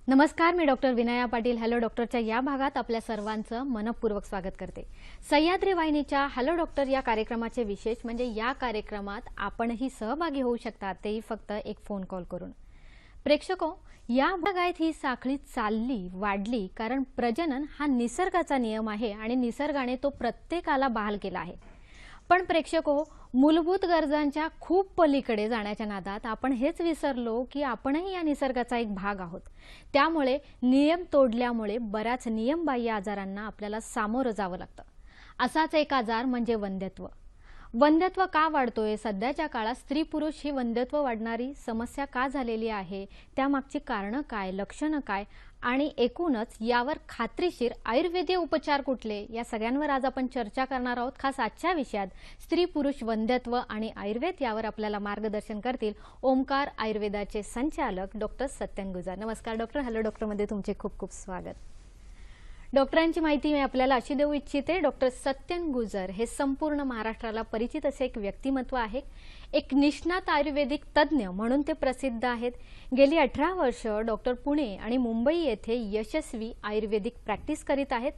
नमस्कार, मी doctor Vinaya Patil hello डॉक्टरच्या या भागात आपल्या सर्वांचं मनपूर्वक स्वागत करते। सह्याद्री वाहिनीच्या हॅलो डॉक्टर या कार्यक्रमाचे विशेष म्हणजे या कार्यक्रमात आपणही सहभागी होऊ शकता, तेही फक्त एक फोन कॉल करून। प्रेक्षको, या भागात ही साखळी चालली वाढली कारण प्रजनन हा निसर्गाचा नियम आहे आणि निसर्गाने तो प्रत्येकाला बहाल केला आहे। पण प्रेक्षको, मूलभूत गरजांच्या खूप पलीकडे जाण्याच्या नादात आपण हेच विसरलो की आपणही या निसर्गाचा एक भाग आहोत। त्यामुळे नियम तोडल्यामुळे बऱ्याच नियमबाह्य आजारांना आपल्याला सामोरं जावं लागतं। असाच एक आजार म्हणजे वंध्यत्व। वंध्यत्व का वाढतोय? सध्याच्या काळात स्त्री पुरुष ही वंध्यत्व वाढणारी समस्या का झालेली आहे? त्यामागची कारणं काय, लक्षणं काय आणि एकूणच यावर खात्रीशीर आयुर्वेदीय उपचार कुठले, या सगळ्यांवर आज आपण चर्चा करणार आहोत। खास आजच्या विषयात स्त्री पुरुष वंध्यत्व आणि आयुर्वेद यावर आपल्याला मार्गदर्शन करतील ओमकार आयुर्वेदाचे संचालक डॉक्टर सत्यन गुजर। नमस्कार डॉक्टर, हॅलो डॉक्टर मध्ये तुमचे खूप खूप स्वागत। डॉक्टरांची माहिती मी आपल्याला अशी देऊ इच्छिते, डॉक्टर सत्यन गुजर हे संपूर्ण महाराष्ट्राला परिचित असे एक व्यक्तिमत्व आहे। एक निष्णात आयुर्वेदिक तज्ञ म्हणून ते प्रसिद्ध आहेत। गेली 18 वर्ष डॉक्टर पुणे आणि मुंबई येथे यशस्वी आयुर्वेदिक प्रॅक्टिस करीत आहेत।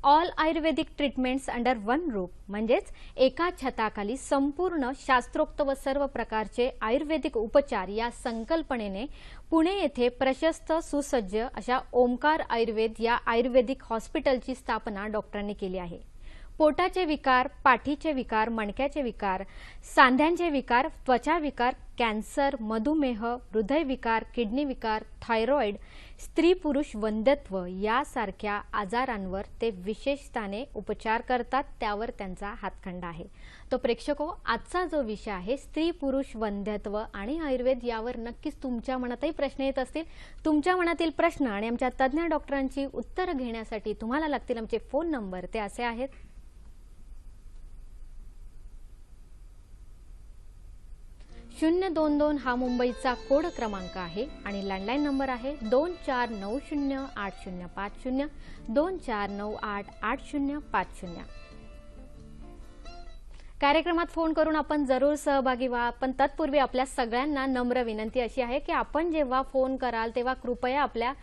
ऑल आयुर्वेदिक ट्रीटमेंट्स अंडर वन रूफ म्हणजेच एका छताखाली संपूर्ण शास्त्रोक्त व सर्व प्रकारचे आयुर्वेदिक उपचार या संकल्पनेने पुणे येथे प्रशस्त सुसज्ज अशा ओमकार आयुर्वेद या आयुर्वेदिक हॉस्पिटलची स्थापना डॉक्टरांनी केली आहे। पोटाचे विकार, पाठीचे विकार, मणक्याचे विकार, सांध्यांचे विकार, त्वचा विकार, कॅन्सर, मधुमेह, हृदय विकार, किडनी विकार, थायरॉइड, स्त्री पुरुष वंध्यत्व यासारख्या आजारांवर ते विशेषताने उपचार करतात, त्यावर त्यांचा हातखंडा आहे। तो प्रेक्षको, आजचा जो विषय आहे स्त्री पुरुष वंध्यत्व आणि आयुर्वेद, यावर नक्कीच तुमच्या मनातही प्रश्न येत असतील। तुमच्या मनातील प्रश्न आणि आमच्या तज्ञ डॉक्टरांची उत्तरं घेण्यासाठी तुम्हाला लागतील आमचे फोन नंबर, ते असे आहेत 022 हा मुंबईचा कोड क्रमांक आहे आणि लँडलाईन नंबर आहे 24908050 24988050। कार्यक्रमात फोन करून आपण जरूर सहभागी व्हा, पण तत्पूर्वी आपल्या सगळ्यांना नम्र विनंती अशी आहे की आपण जेव्हा फोन कराल तेव्हा कृपया आपल्या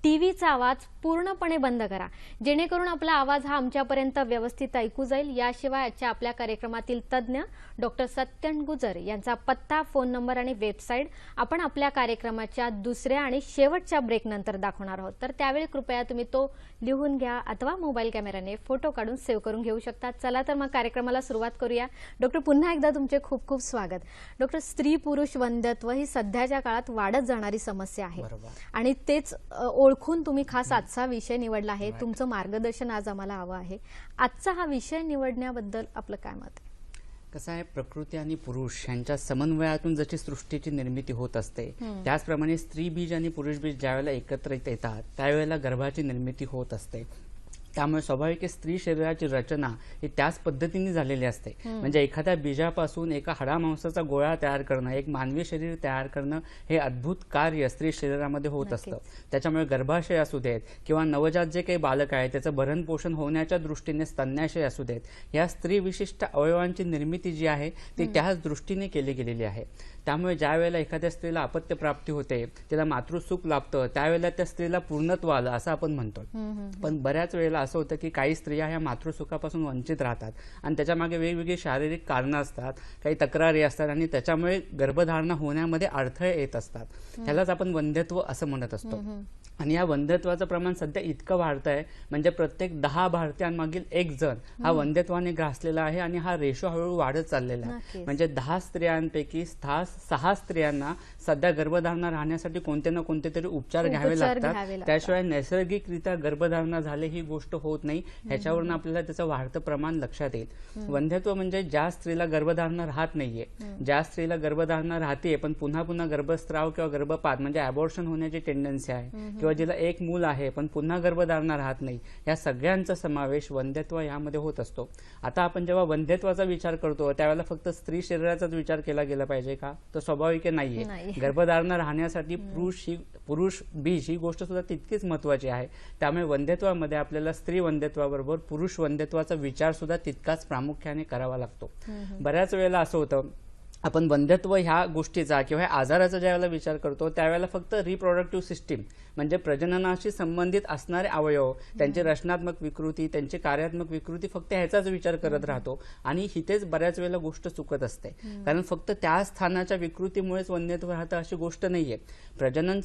टीव्हीचा आवाज पूर्णपणे बंद करा, जेणेकरून आपला आवाज हा आमच्यापर्यंत व्यवस्थित ऐकू जाईल। याशिवाय आजच्या आपल्या कार्यक्रमातील तज्ञ डॉक्टर सत्यन गुजर यांचा पत्ता, फोन नंबर आणि वेबसाईट आपण आपल्या कार्यक्रमाच्या दुसऱ्या आणि शेवटच्या ब्रेक नंतर दाखवणार आहोत, तर त्यावेळी कृपया तुम्ही तो लिहून घ्या अथवा मोबाईल कॅमेराने फोटो काढून सेव्ह करून घेऊ शकता। चला तर मग कार्यक्रमाला सुरुवात करूया। डॉक्टर, पुन्हा एकदा तुमचे खूप खूप स्वागत। डॉक्टर, स्त्री पुरुष वंध्यत्व ही सध्याच्या काळात वाढत जाणारी समस्या आहे आणि तेच ओळखून तुम्ही खास आजचा विषय निवडला आहे। तुमचं मार्गदर्शन आज आम्हाला हवं आहे। आजचा हा विषय निवडण्याबद्दल आपलं काय मत आहे? कसं आहे, प्रकृती आणि पुरुष यांच्या समन्वयातून जशी सृष्टीची निर्मिती होत असते, त्याचप्रमाणे स्त्री बीज आणि पुरुष बीज ज्यावेळेला एकत्रित येतात त्यावेळेला गर्भाची निर्मिती होत असते। त्यामुळे स्वाभाविक स्त्री शरीराची रचना ही त्याच पद्धतीने झालेली असते। म्हणजे एखाद्या बीजापासून एका हाडामांसाचा गोळा तयार करणं, एक मानवी शरीर तयार करणं, हे अद्भुत कार्य स्त्री शरीरामध्ये होत असतं। त्याच्यामुळे गर्भाशय असू देत किंवा नवजात जे काही बालक आहे त्याचं भरण पोषण होण्याच्या दृष्टीने स्तन्याशय असू देत, या स्त्री विशिष्ट अवयवांची निर्मिती जी आहे ती त्याच दृष्टीने केली गेलेली आहे। त्यामुळे ज्या वेळेला एखाद्या स्त्रीला अपत्य प्राप्ती होते, तिला मातृसुख लाभतं, त्यावेळेला त्या स्त्रीला पूर्णत्व आलं असं आपण म्हणतो। पण बऱ्याच वेळेला असं होतं की काही स्त्रिया ह्या मातृसुखापासून वंचित राहतात आणि त्याच्यामागे वेगवेगळी शारीरिक कारणं असतात, काही तक्रारी असतात आणि त्याच्यामुळे गर्भधारणा होण्यामध्ये अडथळे येत असतात। ह्यालाच आपण वंध्यत्व असं म्हणत असतो। आणि या वंध्यत्वाचं प्रमाण सध्या इतकं वाढत आहे, म्हणजे प्रत्येक 10 भारतीयांमागील 1 जण हा वंध्यत्वाने ग्रासलेला आहे आणि हा रेशो हळूहळू वाढत चाललेला आहे। म्हणजे 10 स्त्रियांपैकी 6 स्त्रियांना सध्या गर्भधारणा राहण्यासाठी कोणते ना कोणते तरी उपचार घ्यावे लागतात, त्याशिवाय नैसर्गिकरित्या गर्भधारणा झाले ही गोष्ट होत नाही। ह्याच्यावरून आपल्याला त्याचं वाढतं प्रमाण लक्षात येईल। वंध्यत्व म्हणजे ज्या स्त्रीला गर्भधारणा राहत नाहीये, ज्या स्त्रीला गर्भधारणा राहते पण पुन्हा पुन्हा गर्भस्राव किंवा गर्भपात म्हणजे अबॉर्शन होण्याची टेंडन्सी आहे, किंवा जिला एक मूल आहे पण पुन्हा गर्भधारणा राहत नाही, या सगळ्यांचा समावेश वंध्यत्व यामध्ये होत असतो। आता आपण जेव्हा वंध्यत्वाचा विचार करतो त्यावेळेला फक्त स्त्री शरीराचाच विचार केला गेला पाहिजे का? तर स्वाभाविक नाहीये। गर्भधारणा राहण्यासाठी पुरुष बीज ही गोष्ट सुद्धा तितकीच महत्त्वाची आहे। त्यामुळे वंध्यत्वामध्ये आपल्याला स्त्री वंध्यत्वाबरोबर पुरुष वंध्यत्वाचा विचार सुद्धा तितकाच प्रामुख्याने करावा लागतो। बऱ्याच वेळेला असं होतं आपण वंध्यत्व ह्या गोष्टीचा किंवा आजाराचा ज्यावेळेला विचार करतो त्यावेळेला फक्त रिप्रोडक्टिव्ह सिस्टीम म्हणजे प्रजननाशी संबंधित असणारे अवयव, त्यांची रचनात्मक विकृती, त्यांची कार्यात्मक विकृती, फक्त ह्याचाच विचार करत राहतो आणि इथेच बऱ्याच वेळेला गोष्ट चुकत असते. कारण फक्त त्या स्थानाच्या विकृतीमुळेच वंध्यत्व राहतं अशी गोष्ट नाहीये. प्रजनन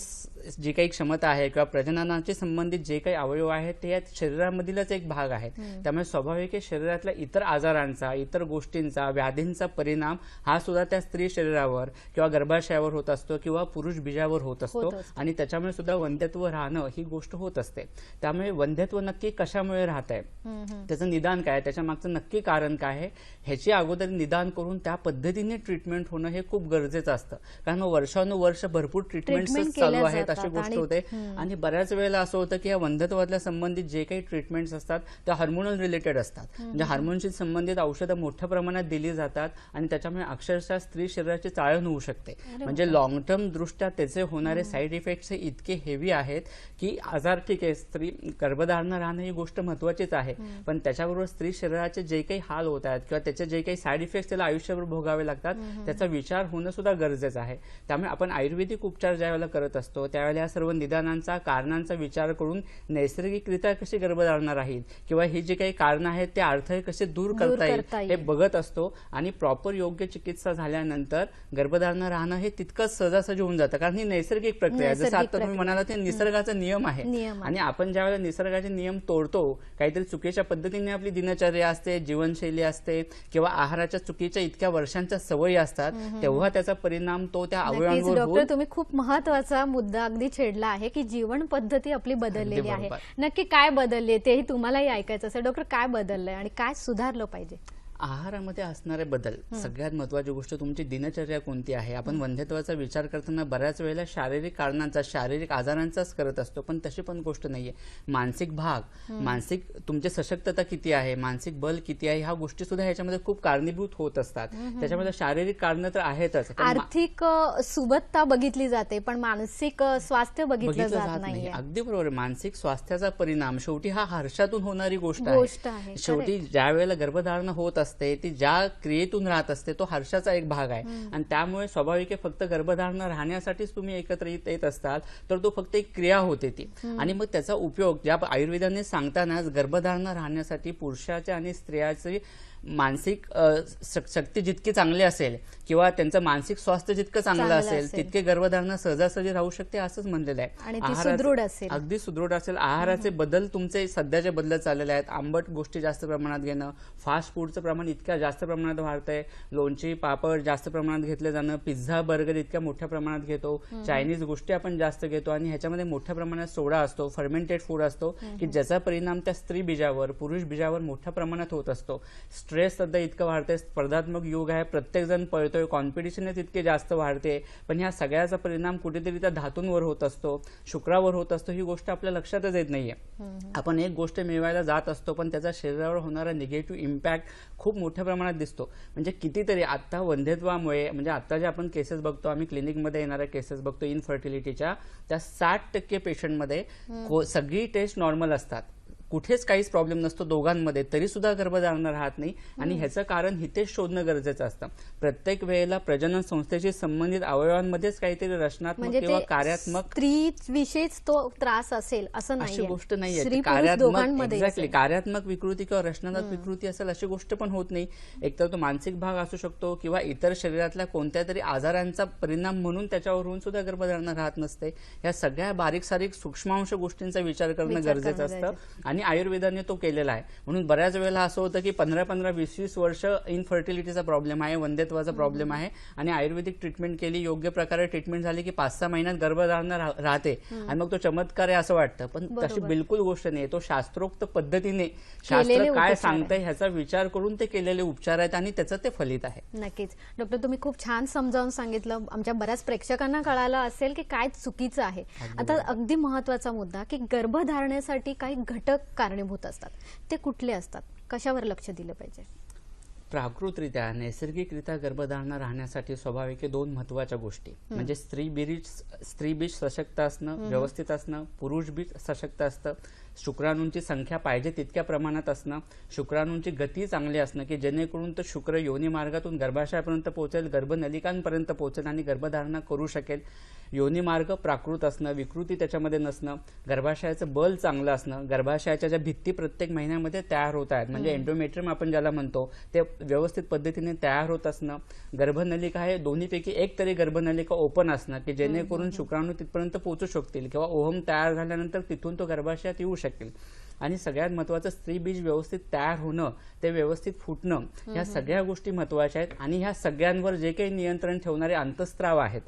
जी काही क्षमता आहे किंवा प्रजननाशी संबंधित जे काही अवयव आहेत ते या शरीरामधीलच एक भाग आहेत. त्यामुळे स्वाभाविक आहे शरीरातल्या इतर आजारांचा, इतर गोष्टींचा, व्याधींचा परिणाम हा सुद्धा त्या स्त्री शरीरावर किंवा गर्भाशयावर होत असतो किंवा पुरुष बीजावर होत असतो आणि त्याच्यामुळे सुद्धा वंध्यत्व राहणं ही गोष्ट होत असते. त्यामुळे वंध्यत्व नक्की कशामुळे राहत आहे, त्याचं निदान काय, त्याच्या मागचं नक्की कारण काय आहे, ह्याची अगोदर निदान करून त्या पद्धतीने ट्रीटमेंट होणं हे खूप गरजेचं असतं. कारण वर्षानुवर्ष भरपूर ट्रीटमेंट चालू आहेत अशी गोष्ट होते आणि बऱ्याच वेळेला असं होतं की या वंध्यत्वाला संबंधित जे काही ट्रीटमेंट्स असतात त्या हार्मोनल रिलेटेड असतात. म्हणजे हार्मोनशी संबंधित औषधं मोठ्या प्रमाणात दिली जातात आणि त्याच्यामुळे अक्षरशः स्त्री शरीराची चाळण होऊ शकते. म्हणजे लॉंग टर्म दृष्ट्या त्याचे होणारे साईड इफेक्ट्स हे इतके हेवी आहेत की आजार, ठीक आहे, स्त्री गर्भधारणा राहणं ही गोष्ट महत्वाचीच आहे, पण त्याच्याबरोबर स्त्री शरीराचे जे काही हाल होत आहेत किंवा त्याचे जे काही साईड इफेक्ट्स त्याला आयुष्यभर भोगावे लागतात त्याचा विचार होणं सुद्धा गरजेचं आहे. त्यामुळे आपण आयुर्वेदिक उपचार ज्यावेळेला करत असतो त्यावेळेला या सर्व निदानांचा, कारणांचा विचार करून नैसर्गिकरित्या कशी गर्भधारणा राहील किंवा ही जी काही कारणं आहेत ते अडथळे कसे दूर करता येईल हे बघत असतो आणि प्रॉपर योग्य चिकित्सा झाल्यानंतर गर्भधारणा राहणं हे तितकंच सहजासहजी होऊन जातं. कारण ही नैसर्गिक प्रक्रिया आहे. जसं आता तुम्ही म्हणाला ते निसर्गाचा नियम आहे आणि आपण ज्यावेळेला निसर्गाचे नियम तोडतो, काहीतरी चुकीच्या पद्धतीने आपली दिनचर्या असते, जीवनशैली असते किंवा आहाराच्या चुकीच्या इतक्या वर्षांच्या सवयी असतात, तेव्हा त्याचा परिणाम तो त्या अवयवांवर होतो. तुम्ही खूप महत्वाचा मुद्दा अगदी छेडला आहे की जीवन पद्धती आपली बदललेली आहे. नक्की काय बदलली तेही तुम्हालाही ऐकायचं असेल. डॉक्टर, काय बदललंय आणि काय सुधारलं पाहिजे? आहारामध्ये असणारे बदल, सगळ्यात महत्वाची गोष्ट तुमची दिनचर्या कोणती आहे. आपण वंध्यत्वाचा विचार करताना बऱ्याच वेळेला शारीरिक कारणांचा, शारीरिक आजारांचाच करत असतो, पण तशी पण गोष्ट नाहीये. मानसिक भाग, मानसिक तुमची सशक्तता किती आहे, मानसिक बल किती आहे, ह्या गोष्टी सुद्धा ह्याच्यामध्ये खूप कारणीभूत होत असतात. त्याच्यामध्ये शारीरिक कारण तर आहेतच. आर्थिक सुबत्ता बघितली जाते पण मानसिक स्वास्थ्य बघितलं जात नाही. अगदी बरोबर. मानसिक स्वास्थ्याचा परिणाम शेवटी हा हर्षातून होणारी गोष्ट आहे. शेवटी ज्या वेळेला गर्भधारणा होत असते ती ज्या क्रियेतून राहत असते तो हर्षाचा एक भाग आहे आणि त्यामुळे स्वाभाविक आहे फक्त गर्भधारणा राहण्यासाठीच तुम्ही एकत्र येत असताल तर तो फक्त एक क्रिया होते ती. आणि मग त्याचा उपयोग ज्या आयुर्वेदाने सांगतानाच गर्भधारणा राहण्यासाठी पुरुषाच्या आणि स्त्रियाची मानसिक शक्ती जितकी चांगली असेल किंवा त्यांचं मानसिक स्वास्थ्य जितकं चांगलं असेल तितके गर्भधारणा सहजासहजी राहू शकते असंच म्हणलेलं आहे. अगदी सुदृढ असेल. आहाराचे बदल तुमचे सध्याचे बदलत चाललेले आहेत. आंबट गोष्टी जास्त प्रमाणात घेणं, फास्ट फूडचं प्रमाण इतक्या जास्त प्रमाणात वाढतंय, लोणची पापड जास्त प्रमाणात घेतलं जाणं, पिझ्झा बर्गर इतक्या मोठ्या प्रमाणात घेतो, चायनीज गोष्टी आपण जास्त घेतो आणि ह्याच्यामध्ये मोठ्या प्रमाणात सोडा असतो, फर्मेंटेड फूड असतो की ज्याचा परिणाम त्या स्त्री बीजावर, पुरुष बीजावर मोठ्या प्रमाणात होत असतो. स्ट्रेस सध्या इतकं वाढतंय, स्पर्धात्मक युग आहे, प्रत्येक जण पळतोय, कॉम्पिटिशनच इतके जास्त वाढते, पण ह्या सगळ्याचा परिणाम कुठेतरी त्या धातूंवर होत असतो, शुक्रावर होत असतो. ही गोष्ट आपल्या लक्षातच येत नाहीये. आपण एक गोष्ट मिळवायला जात असतो पण त्याचा शरीरावर होणारा निगेटिव्ह इम्पॅक्ट खूप मोठ्या प्रमाणात दिसतो. म्हणजे कितीतरी आता वंध्यत्वामुळे, म्हणजे आता जे आपण केसेस बघतो, आम्ही क्लिनिकमध्ये येणाऱ्या केसेस बघतो इनफर्टिलिटीच्या, त्या 60% पेशंटमध्ये सगळी टेस्ट नॉर्मल असतात, कुठेच काहीच प्रॉब्लेम नसतो दोघांमध्ये, तरी सुद्धा गर्भधारणा राहत नाही. आणि ह्याचं कारण हितेच शोधणं गरजेचं असतं. प्रत्येक वेळेला प्रजनन संस्थेशी संबंधित अवयवांमध्येच काहीतरी रचनात्मक किंवा कार्यात्मक, स्त्रीविषयीच तो त्रास असेल असं नाही, अशी गोष्ट नाहीये. कार्यात्मक विकृती किंवा रचनात्मक विकृती असेल अशी गोष्ट पण होत नाही. एकतर तो मानसिक भाग असू शकतो किंवा इतर शरीरातल्या कोणत्या तरी आजारांचा परिणाम म्हणून त्याच्यावरून सुद्धा गर्भधारणा राहत नसते. या सगळ्या बारीक सारीक सूक्ष्मांश गोष्टींचा विचार करणं गरजेचं असतं आणि आयुर्वेदाने तो केलेला आहे. म्हणून बऱ्याच वेळेला असं होतं की 15-15, 20-20 वर्ष इनफर्टिलिटीचा प्रॉब्लेम आहे, वंध्यत्वाचा प्रॉब्लेम आहे आणि आयुर्वेदिक ट्रीटमेंट केली, योग्य प्रकारे ट्रीटमेंट झाली की 5-6 महिन्यात गर्भधारणा राहते आणि मग तो चमत्कार आहे असं वाटतं, पण तशी बिलकुल गोष्ट नाही. तो शास्त्रोक्त पद्धतीने शास्त्र काय सांगतंय ह्याचा विचार करून ते केलेले उपचार आहेत आणि त्याचं ते फलित आहे. नक्कीच डॉक्टर, तुम्ही खूप छान समजावून सांगितलं. आमच्या बऱ्याच प्रेक्षकांना कळालं असेल की काय चुकीचं आहे. आता अगदी महत्वाचा मुद्दा की गर्भधारणेसाठी काही घटक कारणीभूत असतात, ते कुठले असतात, कशावर लक्ष दिलं पाहिजे? प्राकृतरित्या, नैसर्गिकरित्या गर्भधारणा राहण्यासाठी स्वाभाविक 2 महत्वाच्या गोष्टी म्हणजे स्त्री बीज सशक्त असणं, व्यवस्थित असणं, पुरुष बीज सशक्त असतं. शुक्राणूंची संख्या पाहिजे तितक्या प्रमाणात असणं, शुक्राणूंची गती चांगली असणं की जेणेकरून तो शुक्र योनी मार्गातून गर्भाशयापर्यंत पोहोचेल, गर्भनलिकांपर्यंत पोहोचेल आणि गर्भधारणा करू शकेल. योनी मार्ग प्राकृत असणं, विकृती त्याच्यामध्ये नसणं, गर्भाशयाचं बल चांगलं असणं, गर्भाशयाच्या ज्या भित्ती प्रत्येक महिन्यामध्ये तयार होत आहेत म्हणजे एंडोमेट्रियम आपण ज्याला म्हणतो ते व्यवस्थित पद्धतीने तयार होत असणं, गर्भनलिका हे दोन्हीपैकी एक तरी गर्भनलिका ओपन असणं की जेणेकरून शुक्राणू तिथपर्यंत पोहोचू शकतील किंवा ओव्हम तयार झाल्यानंतर तिथून तो गर्भाशयात येऊ शकेल. आणि सगळ्यात महत्त्वाचं स्त्री बीज व्यवस्थित तयार होणं, ते व्यवस्थित फुटणं, ह्या सगळ्या गोष्टी महत्त्वाच्या आहेत. आणि ह्या सगळ्यांवर जे काही नियंत्रण ठेवणारे अंतःस्राव आहेत,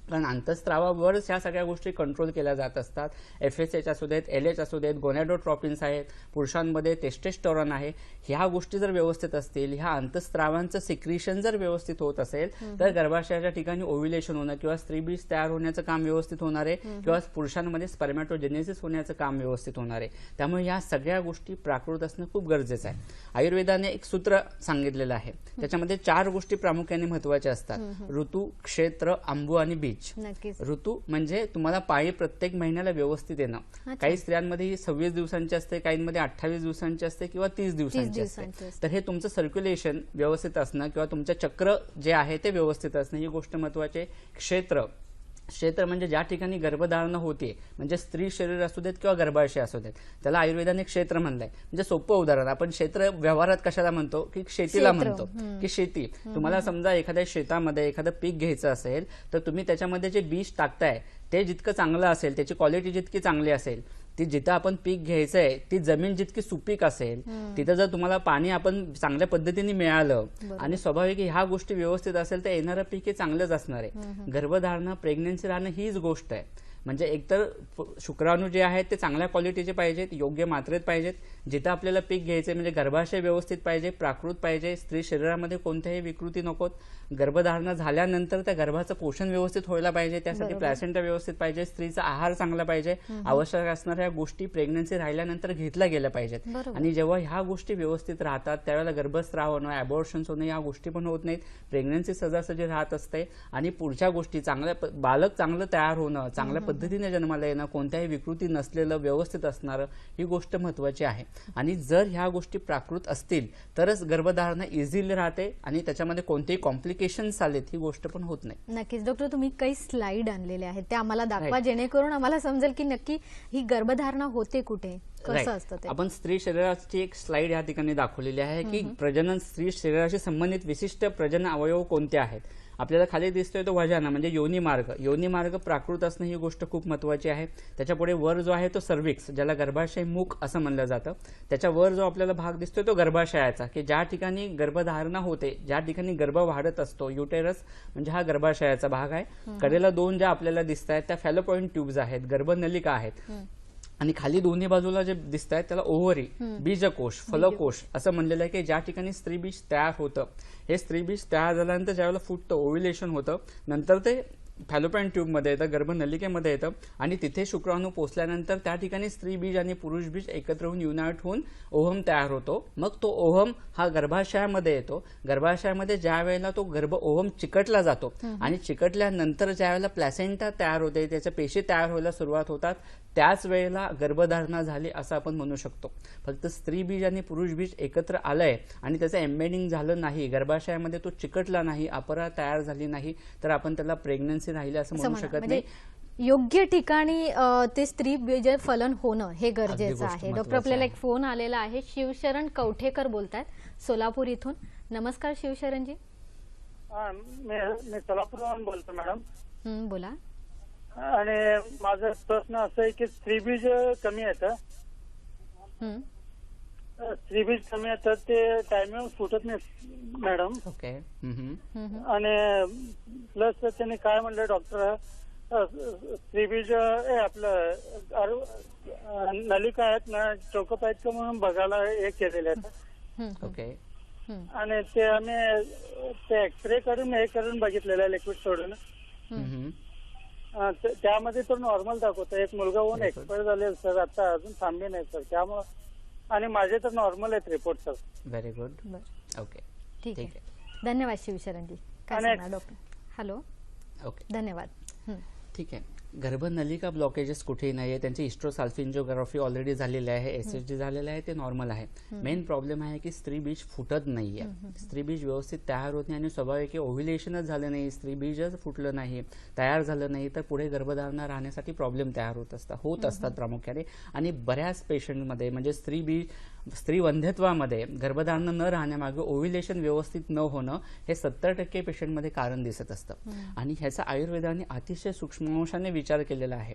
कारण अंतःस्रावावरच ह्या सगळ्या गोष्टी कंट्रोल केल्या जात असतात. FSH असू देत, LH असू देत, गोनॅडोट्रॉपिन्स आहेत, पुरुषांमध्ये टेस्टोस्टेरॉन आहे. ह्या गोष्टी जर व्यवस्थित असतील, ह्या अंतःस्रावांचं सिक्रिशन जर व्यवस्थित होत असेल तर गर्भाशयाच्या ठिकाणी ओव्ह्युलेशन होणं किंवा स्त्रीबीज तयार होण्याचं काम व्यवस्थित होणार आहे किंवा पुरुषांमध्ये स्पर्मॅटोजेनेसिस होण्याचं काम व्यवस्थित होणार आहे. त्यामुळे ह्या सगळ्या गोष्टी प्राकृत असणं खूप गरजेचं आहे. आयुर्वेदाने एक सूत्र सांगितलेलं आहे, त्याच्यामध्ये 4 गोष्टी प्रामुख्याने महत्वाच्या असतात: ऋतू, क्षेत्र, अंबू आणि बीज. नक्कीच. ऋतू म्हणजे तुम्हाला पाळी प्रत्येक महिन्याला व्यवस्थित येणं. काही स्त्रियांमध्ये ही 26 दिवसांची असते, काहींमध्ये 28 दिवसांची असते किंवा 30 दिवसांची असते. तर हे तुमचं सर्क्युलेशन व्यवस्थित असणं किंवा तुमचं चक्र जे आहे ते व्यवस्थित असणं ही गोष्ट महत्वाची आहे. क्षेत्र म्हणजे ज्या ठिकाणी गर्भधारणा होते, म्हणजे स्त्री शरीर असू देत किंवा गर्भाशय असू देत, त्याला आयुर्वेदाने क्षेत्र म्हणलंय. म्हणजे सोपं उदाहरण, आपण क्षेत्र व्यवहारात कशाला म्हणतो की शेतीला म्हणतो की शेती. तुम्हाला समजा एखाद्या शेतामध्ये एखादं पीक घ्यायचं असेल तर तुम्ही त्याच्यामध्ये जे बीज टाकताय ते जितकं चांगलं असेल, त्याची क्वालिटी जितकी चांगली असेल, ती जिथं आपण पीक घ्यायचंय ती जमीन जितकी सुपीक असेल, तिथं जर तुम्हाला पाणी आपण चांगल्या पद्धतीने मिळालं आणि स्वाभाविक ह्या गोष्टी व्यवस्थित असेल तर येणारं पीक हे चांगलंच असणार आहे. गर्भधारणा, प्रेग्नन्सी राहणं हीच गोष्ट आहे. म्हणजे एकतर शुक्राणू जे आहेत ते चांगल्या क्वालिटीचे पाहिजेत, योग्य मात्रेत पाहिजेत, जिथं आपल्याला पीक घ्यायचे म्हणजे गर्भाशय व्यवस्थित पाहिजे, प्राकृत पाहिजे, स्त्री शरीरामध्ये कोणत्याही विकृती नकोत, गर्भधारणा झाल्यानंतर त्या गर्भाचं पोषण व्यवस्थित व्हायला पाहिजे, त्यासाठी प्लॅसेंटा व्यवस्थित पाहिजे, स्त्रीचा आहार चांगला पाहिजे, आवश्यक असणाऱ्या गोष्टी प्रेग्नन्सी राहिल्यानंतर घेतल्या गेल्या पाहिजेत. आणि जेव्हा ह्या गोष्टी व्यवस्थित राहतात त्यावेळेला गर्भस्राव होणं, अबॉर्शन्स होणं या गोष्टी पण होत नाहीत. प्रेग्नन्सी सहजासहजी राहत असते आणि पुढच्या गोष्टी चांगल्या, बालक चांगलं तयार होणं, चांगल्या पद्धतीने जन्माला येणं, कोणत्याही विकृती नसलेलं व्यवस्थित असणारं, ही गोष्ट महत्वाची आहे. आणि जर ह्या गोष्टी प्राकृत असतील तरच गर्भधारणा इझिली राहते आणि त्याच्यामध्ये कोणतेही कॉम्प्लिकेशन्स आलेत ही गोष्ट पण होत नाही. नक्कीच. डॉक्टर, तुम्ही काही स्लाइड आणलेले आहेत ते आम्हाला दाखवा, जेणेकरून आम्हाला समजेल की नक्की ही गर्भधारणा होते कुठे, कसं असतं ते. आपण स्त्री शरीराची एक स्लाइड या ठिकाणी दाखवलेली आहे की प्रजनन, स्त्री शरीराशी संबंधित विशिष्ट प्रजनन अवयव कोणते आहेत. आपल्याला खाली दिसतोय तो वजाना म्हणजे योनी मार्ग. योनी मार्ग प्राकृत असणं ही गोष्ट खूप महत्वाची आहे. त्याच्यापुढे वर जो आहे तो सर्व्हिक्स, ज्याला गर्भाशय मुख असं म्हणलं जातं. त्याच्या वर जो आपल्याला भाग दिसतोय तो गर्भाशयाचा, की ज्या ठिकाणी गर्भधारणा होते, ज्या ठिकाणी गर्भ वाढत असतो. युटेरस म्हणजे हा गर्भाशयाचा भाग आहे. कडेला 2 ज्या आपल्याला दिसत आहेत त्या फॅलोपॉइंट ट्यूब्स आहेत, गर्भनलिका आहेत. आणि खाली दोन्ही बाजूला जे दिसत आहेत त्याला ओव्हरी, बीजकोश, फलकोश असं म्हणलेलं आहे की ज्या ठिकाणी स्त्रीबीज तयार होतं. हे स्त्रीबीज तयार झाल्यानंतर ज्यावेळेला फुटतं, ओव्ह्युलेशन होतं, नंतर ते फॅलोपॉइंट ट्यूबमध्ये येतं, गर्भनलिकेमध्ये येतं आणि तिथे शुक्राणू पोचल्यानंतर त्या ठिकाणी स्त्री बीज आणि पुरुष बीज एकत्र होऊन युनाइट होऊन ओव्हम तयार होतो. मग तो ओव्हम हा गर्भाशयामध्ये येतो. गर्भाशयामध्ये ज्या वेळेला तो ओव्हम चिकटला जातो आणि चिकटल्यानंतर ज्या वेळेला प्लॅसेंटा तयार होते, त्याच्या पेशी तयार व्हायला सुरुवात होतात, त्याच वेळेला गर्भधारणा झाली असं आपण म्हणू शकतो. फक्त स्त्री बीज आणि पुरुष बीज एकत्र आलंय आणि त्याचं एम्बेडिंग झालं नाही, गर्भाशयामध्ये तो चिकटला नाही, अपरा तयार झाली नाही, तर आपण त्याला प्रेग्नन्सी राहिली असं म्हणू शकत नाही. योग्य ठिकाणी ते स्त्री बीज फलन होणं हे गरजेचं आहे. डॉक्टर, आपल्याला एक फोन आलेला आहे. शिवशरण कवठेकर बोलतायत सोलापूर इथून. नमस्कार शिवशरणजी. मी सोलापूरवरून बोलतो मॅडम. बोला. आणि माझा प्रश्न असा आहे की स्त्रीबीज कमी येतं, स्त्रीबीज कमी येतात, ते टायमिंग फुटत नाही मॅडम. ओके. आणि प्लस त्याने काय म्हणलं डॉक्टर, स्त्रीबीज आपलं नलिका आहेत ना, चौकप आहेत का म्हणून बघायला हे केलेले आहेत. ओके. आणि ते आम्ही ते एक्सरे करून हे करून बघितलेलं आहे, लिक्विड सोडून. त्यामध्ये तर नॉर्मल दाखवतं. एक मुलगा होऊन एक्सपायर झाले सर, आता अजून थांबले नाही सर, त्यामुळे. आणि माझे तर नॉर्मल आहेत report sir. Very good. Okay, ठीक आहे. धन्यवाद शिवशरणजी. काय सांगणार डॉक्टर? हॅलो. ओके, धन्यवाद. ठीक आहे. गर्भनलिका ब्लॉकेजेस कुठेही नाही आहे, त्यांची हिस्ट्रोसाल्फिंजिओग्राफी ऑलरेडी झालेली आहे, एसएचजी झालेलं आहे, ते नॉर्मल आहे. मेन प्रॉब्लेम आहे की स्त्री बीज फुटत नाहीये, स्त्री बीज व्यवस्थित तयार होत नाही आणि स्वाभाविक ओव्ह्युलेशनच झालं नाही, स्त्री बीजच फुटलं नाही, तयार झालं नाही, तर पुढे गर्भधारणा राहण्यासाठी प्रॉब्लेम तयार होत असतात प्रामुख्याने. आणि बऱ्याच पेशंटमध्ये म्हणजे स्त्री वंध्यत्वामध्ये गर्भधारणा न राहण्यामागे ओव्ह्युलेशन व्यवस्थित न होणं हे 70% पेशंटमध्ये कारण दिसत असतं. आणि ह्याचा आयुर्वेदाने अतिशय सूक्ष्मांशाने विचार केलेला आहे.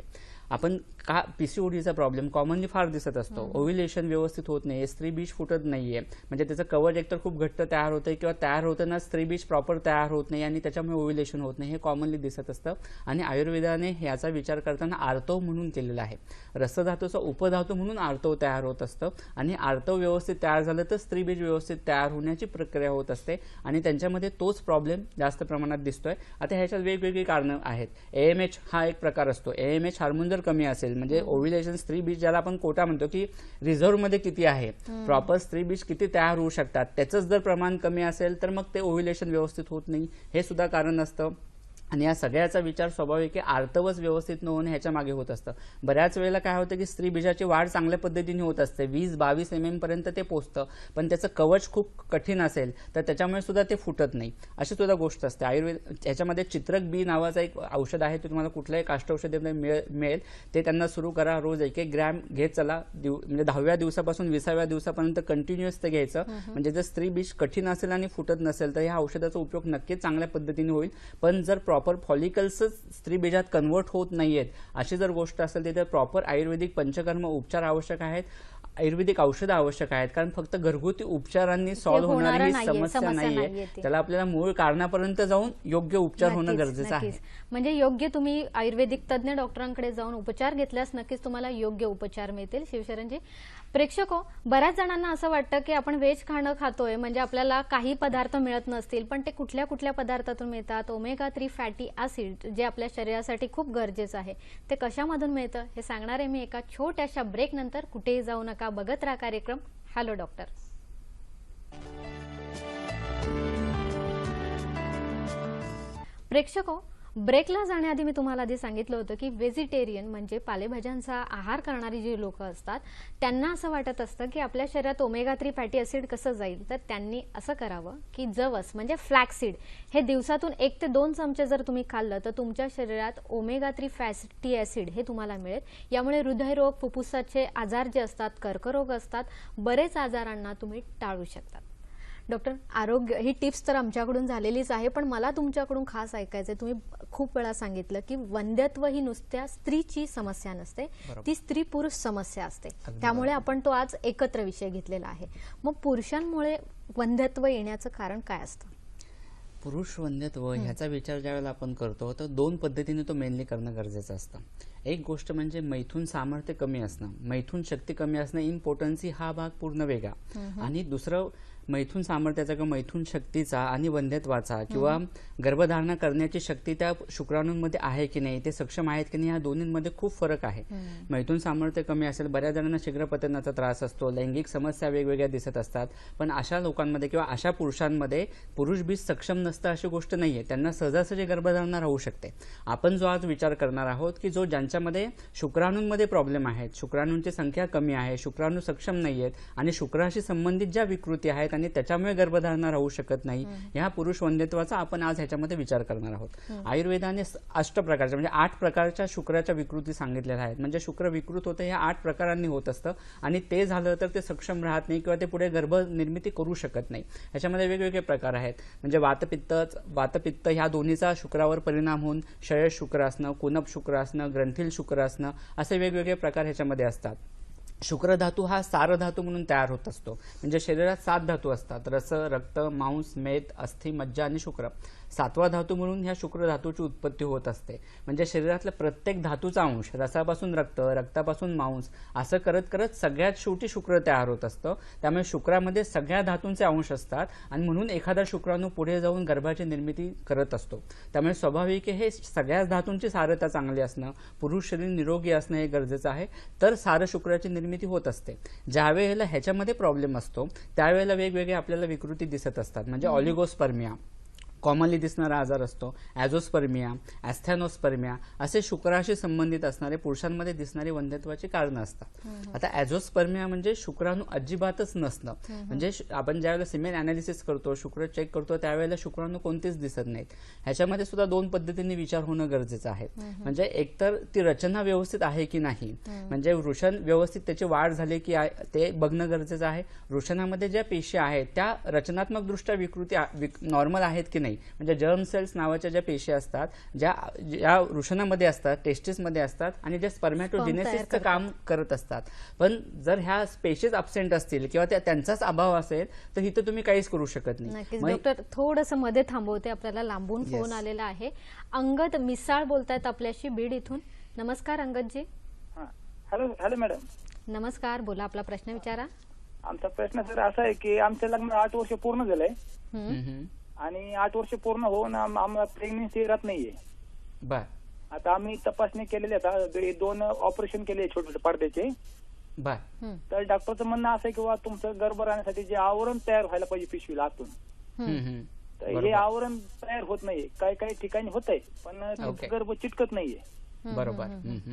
आपण का पीसीओडीचा प्रॉब्लेम कॉमनली फार दिसत असतो, ओव्ह्युलेशन व्यवस्थित होत नाही, स्त्री बीज फुटत नाहीये, म्हणजे त्याचं कवच एकतर खूप घट्ट तयार होतंय किंवा तयार होताना स्त्री बीज प्रॉपर तयार होत नाही आणि त्याच्यामुळे ओव्ह्युलेशन होत नाही, हे कॉमनली दिसत असतं. आणि आयुर्वेदाने याचा विचार करताना आर्तव म्हणून केलेला आहे. रसधातूचा उपधातू म्हणून आर्तव तयार होत असतं आणि आर्तव व्यवस्थित तयार झालं तर स्त्री बीज व्यवस्थित तयार होण्याची प्रक्रिया होत असते आणि त्यांच्यामध्ये तोच प्रॉब्लेम जास्त प्रमाणात दिसतोय. आता ह्याच्यात वेगवेगळी कारणं आहेत. AMH हा एक प्रकार असतो. AMH हार्मोन जर कमी असेल म्हणजे ओव्ह्युलेशन स्त्री बीज ज्याला आपण कोटा म्हणतो की रिझर्व्ह मध्ये किती आहे, प्रॉपर स्त्री बीज किती तयार होऊ शकतात, त्याचंच जर प्रमाण कमी असेल तर मग ते ओव्ह्युलेशन व्यवस्थित होत नाही, हे सुद्धा कारण असतं. आणि या सगळ्याचा विचार स्वाभाविक आहे आर्तवच व्यवस्थित न होणे ह्याच्या मागे होत असतं. बऱ्याच वेळेला काय होतं की स्त्री बीजाची वाढ चांगल्या पद्धतीने होत असते, 20-22 mm पर्यंत ते पोहोचतं, पण त्याचं कवच खूप कठीण असेल तर त्याच्यामुळे सुद्धा ते फुटत नाही, अशी सुद्धा गोष्ट असते. आयुर्वेद याच्यामध्ये चित्रक बी नावाचं एक औषध आहे, ते तुम्हाला कुठल्याही काष्टौषधीमध्ये मिळेल, ते त्यांना सुरू करा. रोज 1-1 ग्रॅम घेत चला, म्हणजे 10व्या दिवसापासून 20व्या दिवसापर्यंत कंटिन्युअस ते घ्यायचं. म्हणजे जर स्त्री बीज कठीण असेल आणि फुटत नसेल तर ह्या औषधाचा उपयोग नक्कीच चांगल्या पद्धतीने होईल. पण जर प्रॉपर फॉलिकल्सच स्त्री बीजात कन्वर्ट होत नाहीयेत अशी जर गोष्ट असेल तिथे प्रॉपर आयुर्वेदिक पंचकर्म उपचार आवश्यक आहेत, आयुर्वेदिक औषधं आवश्यक आहेत. कारण फक्त घरगुती उपचारांनी सॉल्व्ह होणारी ही समस्या नाहीये, त्याला आपल्याला मूळ कारणापर्यंत जाऊन योग्य उपचार होणं गरजेचं आहे. म्हणजे योग्य तुम्ही आयुर्वेदिक तज्ञ डॉक्टरांकडे जाऊन उपचार घेतल्यास नक्कीच तुम्हाला योग्य उपचार मिळतील. शिवशरणजी, प्रेक्षको, बऱ्याच जणांना असं वाटतं की आपण व्हेज खाणं खातोय म्हणजे आपल्याला काही पदार्थ मिळत नसतील, पण ते कुठल्या कुठल्या पदार्थातून मिळतात? ओमेगा 3 फॅटी ऍसिड जे आपल्या शरीरासाठी खूप गरजेचं आहे ते कशामधून मिळतं हे सांगणार आहे मी एका छोट्याशा ब्रेक नंतर. कुठेही जाऊ नका, बघत राहा कार्यक्रम हॅलो डॉक्टर. प्रेक्षको, ब्रेकला जाण्याआधी मी तुम्हाला आधी सांगितलं होतं की व्हेजिटेरियन म्हणजे पालेभाज्यांचा आहार करणारी जी लोक असतात त्यांना असं वाटत असतं की आपल्या शरीरात ओमेगा 3 फॅटी ऍसिड कसं जाईल, तर त्यांनी असं करावं की जवस म्हणजे फ्लॅक्सीड हे दिवसातून 1 ते 2 चमचे जर तुम्ही खाल्लं तर तुमच्या शरीरात ओमेगा 3 फॅटी ऍसिड हे तुम्हाला मिळेल. यामुळे हृदयरोग, फुफ्फुसाचे आजार जे असतात, कर्करोग असतात, बरेच आजारांना तुम्ही टाळू शकतात. डॉक्टर, आरोग्य ही टिप्स तर आमच्याकडून झालेलीच आहे, पण मला तुमच्याकडून खास ऐकायचंय. तुम्ही खूप वेळा सांगितलं की वंध्यत्व ही नुसत्या स्त्रीची समस्या नसते, ती स्त्री पुरुष समस्या असते. त्यामुळे आपण तो आज एकत्र विषय घेतलेला आहे. मग पुरुषांमुळे वंध्यत्व येण्याचं कारण काय असतं? पुरुष वंध्यत्व ह्याचा विचार ज्यावेळेला आपण करतो तर 2 पद्धतीने तो मेनली करणं गरजेचं असतं. एक गोष्ट म्हणजे मैथून सामर्थ्य कमी असणं, मैथून शक्ती कमी असणं, इम्पोर्टन्सी हा भाग पूर्ण वेगळा. आणि दुसरं मैथून सामर्थ्याचा किंवा मैथून शक्तीचा आणि वंध्यत्वाचा किंवा गर्भधारणा करण्याची शक्ती त्या शुक्राणूंमध्ये आहे की नाही, ते सक्षम आहेत की नाही, या दोन्हींमध्ये खूप फरक आहे. मैथून सामर्थ्य कमी असेल, बऱ्याच जणांना शीघ्रपतनाचा त्रास असतो, लैंगिक समस्या वेगवेगळ्या दिसत असतात, पण अशा लोकांमध्ये किंवा अशा पुरुषांमध्ये पुरुष बीज सक्षम नसतं अशी गोष्ट नाहीये, त्यांना सहजासहजी गर्भधारणा राहू शकते. आपण जो आज विचार करणार आहोत की जो ज्यांच्यामध्ये शुक्राणूंमध्ये प्रॉब्लेम आहेत, शुक्राणूंची संख्या कमी आहे, शुक्राणू सक्षम नाहीयेत आणि शुक्राशी संबंधित ज्या विकृती आहेत आणि त्याच्यामुळे गर्भधारणा राहू शकत नाही, ह्या पुरुष वंध्यत्वाचा आपण आज ह्याच्यामध्ये विचार करणार आहोत. आयुर्वेदाने 8 प्रकारच्या म्हणजे 8 प्रकारच्या शुक्राच्या विकृती सांगितलेल्या आहेत. म्हणजे शुक्र विकृत होतं हे 8 प्रकारांनी होत असतं आणि ते झालं तर ते सक्षम राहत नाही किंवा ते पुढे गर्भनिर्मिती करू शकत नाही. ह्याच्यामध्ये वेगवेगळे प्रकार आहेत. म्हणजे वातपित्त ह्या दोन्हीचा शुक्रावर परिणाम होऊन क्षयश शुक्र असणं, कुनप शुक्र असणं, ग्रंथील शुक्र असणं, असे वेगवेगळे प्रकार ह्याच्यामध्ये असतात. शुक्र धातू हा सार धातू म्हणून तयार होत असतो. म्हणजे शरीरात 7 धातू असतात, रस, रक्त, मांस, मेद, अस्थि, मज्जा आणि शुक्र. 7वा धातू म्हणून ह्या शुक्र धातूची उत्पत्ती होत असते. म्हणजे शरीरातल्या प्रत्येक धातूचा अंश, रसापासून रक्त, रक्तापासून मांस, असं करत करत सगळ्यात शेवटी शुक्र तयार होत असतं. त्यामुळे शुक्रामध्ये सगळ्या धातूंचे अंश असतात आणि म्हणून एखादा शुक्राणू पुढे जाऊन गर्भाची निर्मिती करत असतो. त्यामुळे स्वाभाविक हे सगळ्याच धातूंची सारता चांगली असणं, पुरुष शरीर निरोगी असणं हे गरजेचं आहे, तर सार शुक्राची निर्मिती होत असते. ज्या वेळेला ह्याच्यामध्ये प्रॉब्लेम असतो त्यावेळेला वेगवेगळे आपल्याला विकृती दिसत असतात. म्हणजे ऑलिगोस्पर्मिया, कॉमनली दिसणारा आजार असतो ॲझोस्पर्मिया, ॲस्थॅनोस्पर्मिया, असे शुक्राशी संबंधित असणारे पुरुषांमध्ये दिसणारी वंध्यत्वाची कारणं असतात. आता ॲझोस्पर्मिया म्हणजे शुक्राणू अजिबातच नसणं, म्हणजे आपण ज्यावेळेला सिमेन अनालिसिस करतो, शुक्र चेक करतो, त्यावेळेला शुक्राणू कोणतेच दिसत नाहीत. ह्याच्यामध्ये सुद्धा 2 पद्धतीने विचार होणं गरजेचं आहे. म्हणजे एकतर ती रचना व्यवस्थित आहे की नाही, म्हणजे वृषण व्यवस्थित त्याची वाढ झाली की ते बघणं गरजेचं आहे. वृषणामध्ये ज्या पेशी आहेत त्या रचनात्मक दृष्ट्या नॉर्मल आहेत की नाही, म्हणजे जर्म सेल्स नावाच्या ज्या पेशी असतात, ज्या वृषणामध्ये असतात, टेस्टिसमध्ये असतात आणि ज्या स्पर्मॅटोजेनेसिसचं काम करत असतात, पण जर ह्या पेशीज अब्सेंट असतील किंवा त्यांचाच अभाव असेल तर इथं तुम्ही काहीच करू शकत नाही. नक्कीच डॉक्टर, थोडंसं मध्ये थांबवते, आपल्याला लांबून फोन आलेला आहे. अंगद मिसाळ बोलतायत आपल्याशी बीड इथून. नमस्कार अंगदजी. Hello hello madam. नमस्कार, बोला, आपला प्रश्न विचारा. आमचा प्रश्न सर असा आहे की आमच्या लग्न 8 वर्ष पूर्ण झालंय आणि 8 वर्ष पूर्ण होऊन आम्हाला प्रेग्नेन्सी राहत नाहीये. बर. आता आम्ही तपासणी केलेली आहे, 2 ऑपरेशन केले छोटे छोटे पडद्याचे. बर. तर डॉक्टरचं म्हणणं असं आहे की बा तुमचं गर्भ राहण्यासाठी जे आवरण तयार व्हायला पाहिजे पिशवीला आतून, तर हे आवरण तयार होत नाहीये. काही काही ठिकाणी होत आहे पण गर्भ चिटकत नाहीये. बरोबर.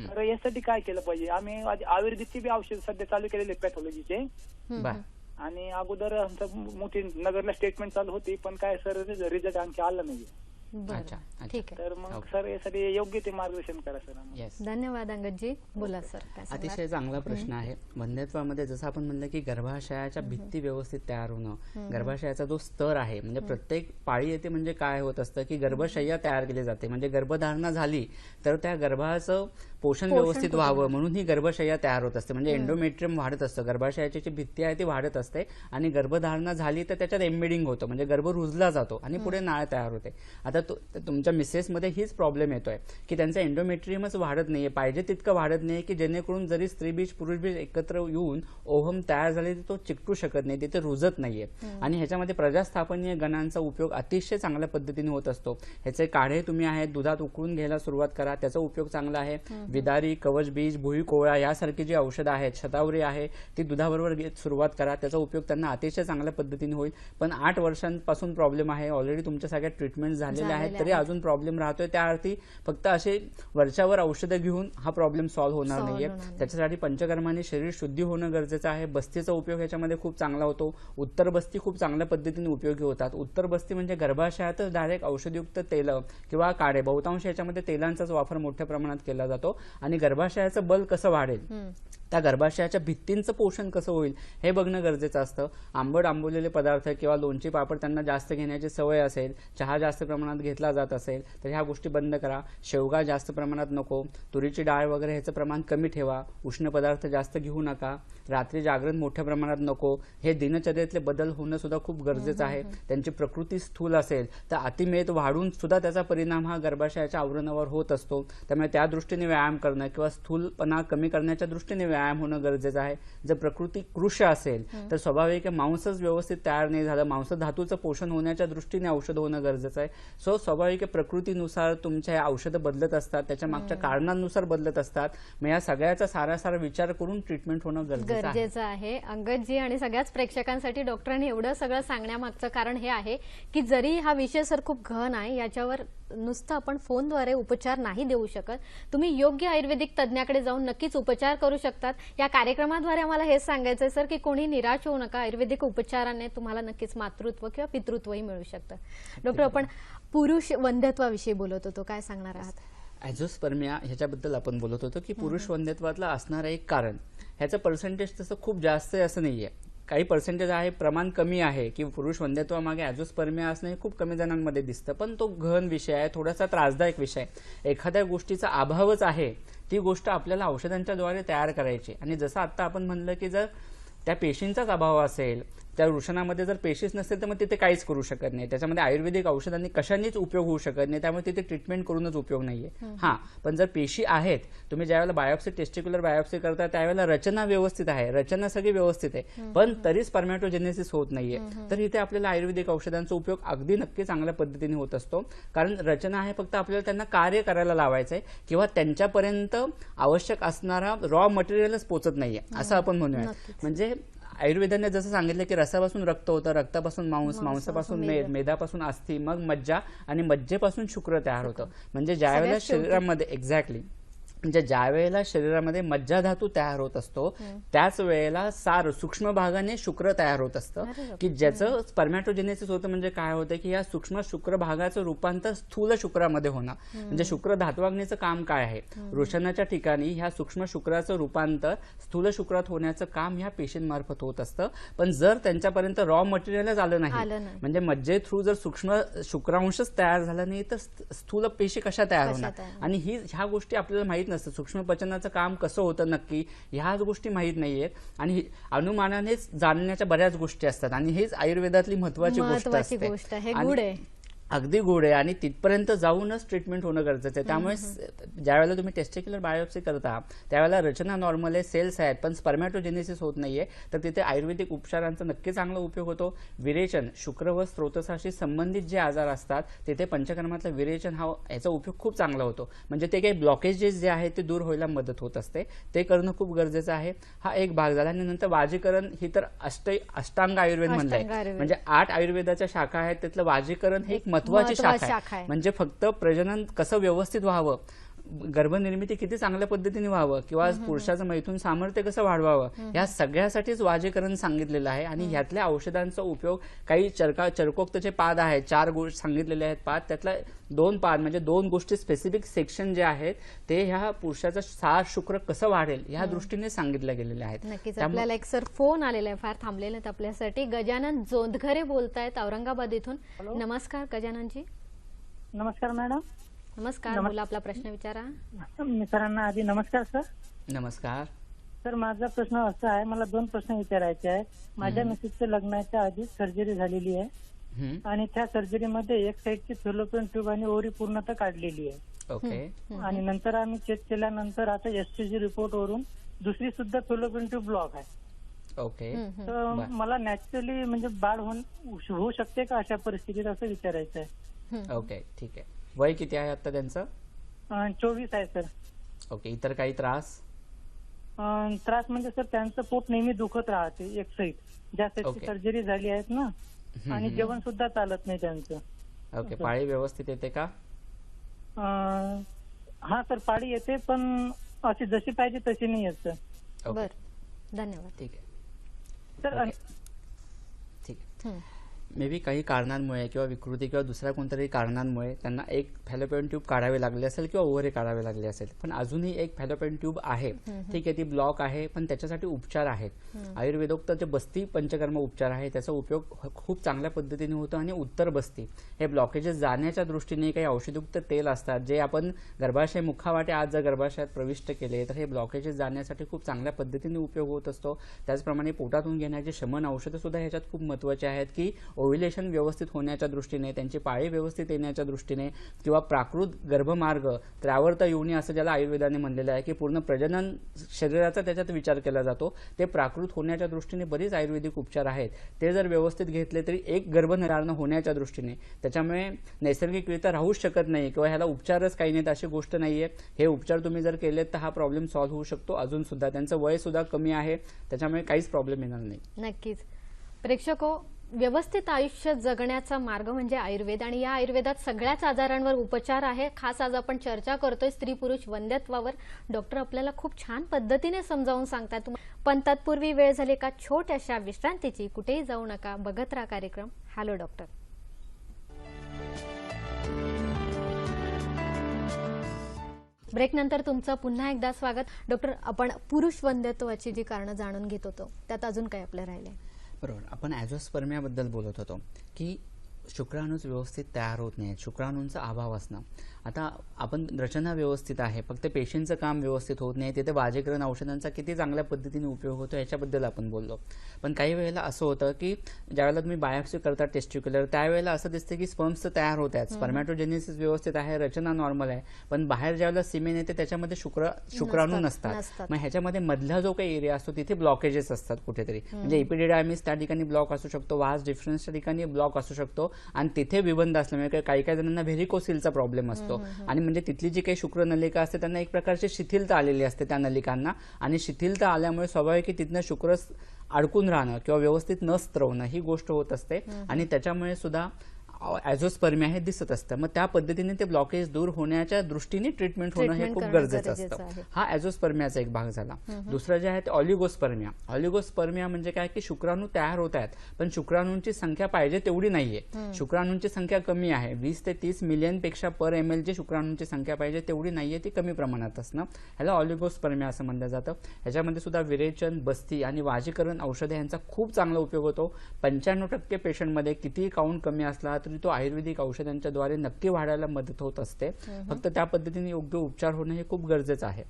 तर यासाठी काय केलं पाहिजे? आम्ही आयुर्वेदिकचे बी औषध सध्या चालू केलेले पॅथॉलॉजीचे, आणि अगोदर आमचं मोठी नगरला स्टेटमेंट चालू होती, पण काय सर रिझल्ट आणखी आला नाहीये. ठीक आहे. तर मग सर यासाठी योग्य ते मार्गदर्शन करा सर. धन्यवाद अंगदजी. बोला सर. अतिशय चांगला प्रश्न आहे. वंध्यत्वामध्ये जसं आपण म्हणलं की गर्भाशयाच्या भित्ती व्यवस्थित तयार होणं, गर्भाशयाचा जो स्तर आहे, म्हणजे प्रत्येक पाळी येते म्हणजे काय होत असतं की गर्भशय्या तयार केली जाते, म्हणजे गर्भधारणा झाली तर त्या गर्भाचं पोषण व्यवस्थित व्हावं म्हणून ही गर्भशय्या तयार होत असते, म्हणजे एंडोमेट्रियम वाढत असतं, गर्भाशयाची जी भित्ती आहे ती वाढत असते आणि गर्भधारणा झाली तर त्याच्यात एम्बेडिंग होतं, म्हणजे गर्भ रुजला जातो आणि पुढे नाळ तयार होते. आता तुमच्या मिसेसमध्ये हीच प्रॉब्लेम येतोय की त्यांचं एंडोमेट्रियमच वाढत नाहीये, पाहिजे तितकं वाढत नाहीये, की जेणेकरून जरी स्त्रीबीज पुरुषबीज एकत्र येऊन ओव्हम तयार झाले तर तो चिकटू शकत नाही, तिथे रुजत नाहीये. आणि ह्याच्यामध्ये प्रजास्थापनीय गणांचा उपयोग अतिशय चांगल्या पद्धतीने होत असतो. ह्याचे काढे तुम्ही आहेत दुधात उकळून घ्यायला सुरुवात करा, त्याचा उपयोग चांगला आहे. विदारी, कवचबीज, भुईकोळा यासारखी जी औषधं आहेत, शतावरी आहे, ती दुधाबरोबर सुरुवात करा, त्याचा उपयोग त्यांना अतिशय चांगल्या पद्धतीने होईल. पण 8 वर्षांपासून प्रॉब्लेम आहे, ऑलरेडी तुमच्या सगळ्या ट्रीटमेंट झालेल्या आहेत, तरी अजून प्रॉब्लेम राहतोय, त्या अर्थी फक्त असे वरच्यावर औषधं घेऊन हा प्रॉब्लेम सॉल्व्ह होणार नाहीये. त्याच्यासाठी पंचकर्माने शरीर शुद्धी होणं गरजेचं आहे. बस्तीचा उपयोग याच्यामध्ये खूप चांगला होतो. उत्तर बस्ती खूप चांगल्या पद्धतीने उपयोगी होतात. उत्तर बस्ती म्हणजे गर्भाशयातच डायरेक्ट औषधयुक्त तेल किंवा काढे, बहुतांश याच्यामध्ये तेलांचाच वापर मोठ्या प्रमाणात केला जातो. आणि गर्भाशयाचं बल कसं वाढेल, त्या गर्भाशयाच्या भित्तींचं पोषण कसं होईल हे बघणं गरजेचं असतं. आंबट आंबवलेले पदार्थ किंवा लोणची पापड त्यांना जास्त घेण्याची सवय असेल, चहा जास्त प्रमाणात घेतला जात असेल तर ह्या गोष्टी बंद करा. शेवगा जास्त प्रमाणात नको, तुरीची डाळ वगैरे ह्याचं प्रमाण कमी ठेवा. उष्ण पदार्थ जास्त घेऊ नका. रात्री जागरण मोठ्या प्रमाणात नको. हे दिनचर्येतले बदल होणं सुद्धा खूप गरजेचं आहे. त्यांची प्रकृती स्थूल असेल तर अतिमेद वाढून सुद्धा त्याचा परिणाम हा गर्भाशयाच्या आवरणावर होत असतो. त्यामुळे त्या दृष्टीने व्यायाम करणं किंवा स्थूलपणा कमी करण्याच्या दृष्टीने व्यायाम होणं गरजेचं आहे. जर प्रकृती कृश असेल तर स्वाभाविक मांसच व्यवस्थित तयार नाही झालं, मांस धातूचं पोषण होण्याच्या दृष्टीने औषध होणं गरजेचं आहे. सो स्वाभाविक प्रकृतीनुसार तुमच्या औषधं बदलत असतात, त्याच्या मागच्या कारणांनुसार बदलत असतात. मग या सगळ्याचा सारासार विचार करून ट्रीटमेंट होणं गरजेचं आहे. अंगदजी आणि सगळ्याच प्रेक्षकांसाठी डॉक्टरांनी एवढं सगळं सांगण्यामागचं कारण हे आहे की जरी हा विषय सर खूप गहन आहे, याच्यावर नुसतं आपण फोनद्वारे उपचार नाही देऊ शकत. तुम्ही योग्य आयुर्वेदिक तज्ञाकडे जाऊन नक्कीच उपचार करू शकतात. या कार्यक्रमाद्वारे आम्हाला हेच सांगायचं आहे सर की कोणी निराश होऊ नका. आयुर्वेदिक उपचाराने तुम्हाला नक्कीच मातृत्व किंवा पितृत्वही मिळू शकतं. डॉक्टर, आपण पुरुष वंध्यत्वाविषयी बोलत होतो, काय सांगणार आहात? ॲझोस्पर्मिया ह्याच्याबद्दल आपण बोलत होतो की पुरुष वंध्यत्वातलं असणारं एक कारण, ह्याचं पर्सेंटेज तसं खूप जास्त आहे असं नाहीये. काही पर्सेंटेज आहे, प्रमाण कमी आहे की पुरुष वंध्यत्वामागे ॲझोस्पर्मिया असणं हे खूप कमी जणांमध्ये दिसतं. पण तो गहन विषय आहे, थोडासा त्रासदायक विषय. एखाद्या गोष्टीचा अभावच आहे, ती गोष्ट आपल्याला औषधांच्या द्वारे तयार करायची. आणि जसं आता आपण म्हणलं की जर त्या पेशींचाच अभाव असेल, त्या वृषणामध्ये जर पेशीच नसेल तर मग तिथे काहीच करू शकत नाही. त्याच्यामध्ये आयुर्वेदिक औषधांनी कशानेच उपयोग होऊ शकत नाही, त्यामुळे तिथे ट्रीटमेंट करूनच उपयोग नाहीये. हां, पण जर पेशी आहेत, तुम्ही ज्यावेळेला बायोप्सी, टेस्टिक्युलर बायोप्सी करता त्यावेळेला रचना व्यवस्थित आहे, रचना सगळी व्यवस्थित आहे, पण तरी स्पर्मॅटोजेनेसिस होत नाहीये, तर इथे आपल्याला आयुर्वेदिक औषधांचा उपयोग अगदी नक्की चांगल्या पद्धतीने होत असतो. कारण रचना आहे, फक्त आपल्याला त्यांना कार्य करायला लावायचं आहे किंवा त्यांच्यापर्यंत आवश्यक असणारा रॉ मटेरियलच पोचत नाहीये असं आपण म्हणूया. म्हणजे आयुर्वेदाने जसं सांगितलं की रसापासून रक्त होतं, रक्तापासून मांस, मांसापासून मेद, मेदापासून अस्थि, मग मज्जा आणि मज्जेपासून शुक्र तयार होतं. म्हणजे ज्यावेळेला शरीरामध्ये एक्झॅक्टली म्हणजे ज्या वेळेला शरीरामध्ये मज्जा धातू तयार होत असतो त्याच वेळेला सार सूक्ष्म भागाने शुक्र तयार होत असतं की ज्याचं स्पर्मॅटोजेनेसिस होतं. म्हणजे काय होतं की या सूक्ष्म शुक्र भागाचं रूपांतर स्थूल शुक्रामध्ये होणं. म्हणजे शुक्र धात्वाग्नीचं काम काय आहे, वृषणाच्या ठिकाणी ह्या सूक्ष्म शुक्राचं रूपांतर स्थूल शुक्रात होण्याचं काम ह्या पेशींमार्फत होत असतं. पण जर त्यांच्यापर्यंत रॉ मटेरियलच आलं नाही, म्हणजे मज्जे थ्रू जर सूक्ष्म शुक्रांशच तयार झाला नाही तर स्थूल पेशी कशा तयार होणार. आणि ह्या गोष्टी आपल्याला माहित नसतं. सूक्ष्म पचनाचं काम कसं होतं नक्की ह्याच गोष्टी माहीत नाहीयेत आणि अनुमानानेच जाणण्याच्या बऱ्याच गोष्टी असतात आणि हेच आयुर्वेदातली महत्वाची गोष्ट असते. अगदी गूढ आहे आणि तिथपर्यंत जाऊनच ट्रीटमेंट होणं गरजेचं आहे. त्यामुळे ज्यावेळेला तुम्ही टेस्टिक्युलर बायोप्सी करता त्यावेळेला रचना नॉर्मल आहे, सेल्स आहेत, पण स्पर्मॅटोजेनेसिस होत नाहीये, तर तिथे आयुर्वेदिक उपचारांचा नक्की चांगला उपयोग होतो. विरेचन, शुक्र व स्त्रोतसाशी संबंधित जे आजार असतात तिथे पंचकर्मातलं विरेचन याचा उपयोग खूप चांगला होतो. म्हणजे ते काही ब्लॉकेजेस जे आहेत ते दूर व्हायला मदत होत असते. ते करणं खूप गरजेचं आहे. हा एक भाग झाला. आणि नंतर वाजीकरण ही तर अष्टांग आयुर्वेद म्हणलंय, म्हणजे 8 आयुर्वेदाच्या शाखा आहेत, त्यातलं वाजीकरण हे एक महत्वाची शाखा आहे. म्हणजे फक्त प्रजनन कसं व्यवस्थित व्हावं, गर्भनिर्मिती किती चांगल्या पद्धतीने व्हावं किंवा पुरुषाचं मैथून सामर्थ्य कसं वाढवावं या सगळ्यासाठीच वाजीकरण सांगितलेलं आहे. आणि ह्यातल्या औषधांचा उपयोग काही चरकोक्तचे पाद आहेत, 4 सांगितलेले आहेत पाद, त्यातला 2 पाद म्हणजे 2 गोष्टी स्पेसिफिक सेक्शन जे आहेत ते ह्या पुरुषाचं सार शुक्र कसं वाढेल ह्या दृष्टीने सांगितल्या गेलेल्या आहेत. नक्कीच. आपल्याला एक सर फोन आलेला आहे, फार थांबलेले आहेत आपल्यासाठी. गजानन जोंधघरे बोलतायत औरंगाबाद इथून. नमस्कार गजाननजी. नमस्कार मॅडम. नमस्कार, बोला, आपला प्रश्न विचारा. मी सरांना आधी नमस्कार सर. नमस्कार सर, माझा प्रश्न असा आहे, मला 2 प्रश्न विचारायचे आहेत. माझ्या मिसेसच्या लग्नाच्या आधी सर्जरी झालेली आहे आणि त्या सर्जरीमध्ये एक साईडची फेलोपियन ट्यूब आणि ओरी पूर्णतः काढलेली आहे. ओके. आणि नंतर आम्ही चेक केल्यानंतर आता एसटीजी रिपोर्ट वरून दुसरी सुद्धा फेलोपियन ट्यूब ब्लॉक आहे. ओके. तर मला नॅचरली म्हणजे बाळ होऊ शकते का अशा परिस्थितीत असं विचारायचं आहे. ओके, ठीक आहे. वय किती आहे आता त्यांचं? 24 आहे सर. ओके. इतर काही त्रास? त्रास म्हणजे सर त्यांचं पोट नेहमी दुखत राहते एक साईड, ज्या साईडची सर्जरी झाली आहेत ना, आणि जेवण सुद्धा चालत नाही त्यांचं. ओके. पाळी व्यवस्थित येते का? हा सर, पाळी येते पण अशी जशी पाहिजे तशी नाही येत सर. बर, धन्यवाद. ठीक आहे सर. ठीक आहे. मे बी काही कारणांमुळे किंवा विकृती किंवा दुसऱ्या कोणत्याही कारणांमुळे त्यांना एक फॅलोपियन ट्यूब काढावे लागले असेल किंवा ओव्हरी काढावे लागले असेल, पण अजूनही एक फॅलोपियन ट्यूब आहे. ठीक आहे, ती ब्लॉक आहे, पण त्याच्यासाठी उपचार आहेत. आयुर्वेदोक्त जे बस्ती पंचकर्म उपचार आहे त्याचा उपयोग खूप चांगल्या पद्धतीने होतो. आणि उत्तर बस्ती हे ब्लॉकेजेस जाण्याच्या दृष्टीने काही औषधयुक्त तेल असतात जे आपण गर्भाशय मुखावाटे आज जर गर्भाशयात प्रविष्ट केले तर हे ब्लॉकेजेस जाण्यासाठी खूप चांगल्या पद्धतीने उपयोग होत असतो. त्याचप्रमाणे पोटातून घेण्याचे शमन औषधं सुद्धा ह्याच्यात खूप महत्वाचे आहेत की ओव्ह्युलेशन व्यवस्थित होण्याच्या दृष्टीने, त्यांची पाळी व्यवस्थित येण्याच्या दृष्टीने किंवा प्राकृत गर्भमार्ग, त्रावर्त योनी असं ज्याला आयुर्वेदाने म्हणलेलं आहे की पूर्ण प्रजनन शरीराचा त्याच्यात विचार केला जातो, ते प्राकृत होण्याच्या दृष्टीने बरेच आयुर्वेदिक उपचार आहेत. ते जर व्यवस्थित घेतले तरी एक गर्भनिर्धारण होण्याच्या दृष्टीने, त्याच्यामुळे नैसर्गिकरित्या राहूच शकत नाही किंवा ह्याला उपचारच काही नाहीत अशी गोष्ट नाहीये. हे उपचार तुम्ही जर केलेत तर हा प्रॉब्लेम सॉल्व्ह होऊ शकतो. अजून सुद्धा त्यांचं वय सुद्धा कमी आहे, त्याच्यामुळे काहीच प्रॉब्लेम येणार नाही. नक्कीच. प्रेक्षको, व्यवस्थित आयुष्य जगण्याचा मार्ग म्हणजे आयुर्वेद आणि या आयुर्वेदात सगळ्याच आजारांवर उपचार आहे. खास आज आपण चर्चा करतोय स्त्री पुरुष वंध्यत्वावर. डॉक्टर आपल्याला खूप छान पद्धतीने समजावून सांगतात. पण तत्पूर्वी वेळ झाली का छोट्याशा विश्रांतीची. कुठेही जाऊ नका, बघत राहा कार्यक्रम हॅलो डॉक्टर. ब्रेक नंतर तुमचं पुन्हा एकदा स्वागत. डॉक्टर, आपण पुरुष वंध्यत्वाची जी कारणं जाणून घेत होतो त्यात अजून काय आपलं राहिलंय? बरोबर. आपण ॲझोस्पर्मियाबद्दल बोलत होतो की शुक्राणूच व्यवस्थित तयार होत नाहीत, शुक्राणूंचा अभाव असणं. आता आपण रचना व्यवस्थित आहे, फक्त पेशींचं काम व्यवस्थित होत नाही, तिथे वाजीकरण औषधांचा किती चांगल्या पद्धतीने उपयोग होतो याच्याबद्दल आपण बोललो. पण काही वेळेला असं होतं की ज्यावेळेला तुम्ही बायोप्सी करता टेस्टिक्युलर त्यावेळेला असं दिसतं की स्पर्म्स तयार होत आहेत, स्पर्मॅटोजेनेसिस व्यवस्थित आहे, रचना नॉर्मल आहे, पण बाहेर ज्यावेळेला सिमेन येते त्याच्यामध्ये शुक्राणू नसतात. मग ह्याच्यामध्ये मधला जो काही एरिया असतो तिथे ब्लॉकेजेस असतात कुठेतरी. म्हणजे एपिडिडायमिस त्या ठिकाणी ब्लॉक असू शकतो, वास डिफरन्सच्या ठिकाणी ब्लॉक असू शकतो. आणि तिथे विबंध असल्यामुळे काही काही जणांना व्हेरिकोसिलचा प्रॉब्लेम असतो आणि म्हणजे तिथली जी काही शुक्रनलिका असते त्यांना एक प्रकारची शिथिलता आलेली असते त्या नलिकांना आणि शिथिलता आल्यामुळे स्वाभाविक की तिथनं शुक्र अडकून राहणं किंवा व्यवस्थित न स्त्रवणं ही गोष्ट होत असते आणि त्याच्यामुळे सुद्धा ॲझोस्पर्मिया हे दिसत असतं. मग त्या पद्धतीने ते ब्लॉकेज दूर होण्याच्या दृष्टीने ट्रीटमेंट होणं हे खूप गरजेचं असतं. हा ॲझोस्पर्मियाचा एक भाग झाला. दुसरं जे आहे ते ऑलिगोस्पर्मिया. ऑलिगोस्पर्मिया म्हणजे काय की शुक्राणू तयार होत आहेत पण शुक्राणूंची संख्या पाहिजे तेवढी नाहीये. शुक्राणूंची संख्या कमी आहे. 20 ते 30 मिलियन पेक्षा पर ml जी शुक्राणूंची संख्या पाहिजे तेवढी नाहीये, ती कमी प्रमाणात असणं ह्याला ऑलिगोस्पर्मिया असं म्हणलं जातं. ह्याच्यामध्ये सुद्धा विरेचन, बस्ती आणि वाजीकरण औषधे यांचा खूप चांगला उपयोग होतो. 95% पेशंटमध्ये कितीही काउंट कमी असला तरी तो आयुर्वेदिक औषधांच्या द्वारे नक्की वाढायला मदत होत असते. फक्त त्या पद्धतीने योग्य उपचार होणं हे खूप गरजेचं आहे.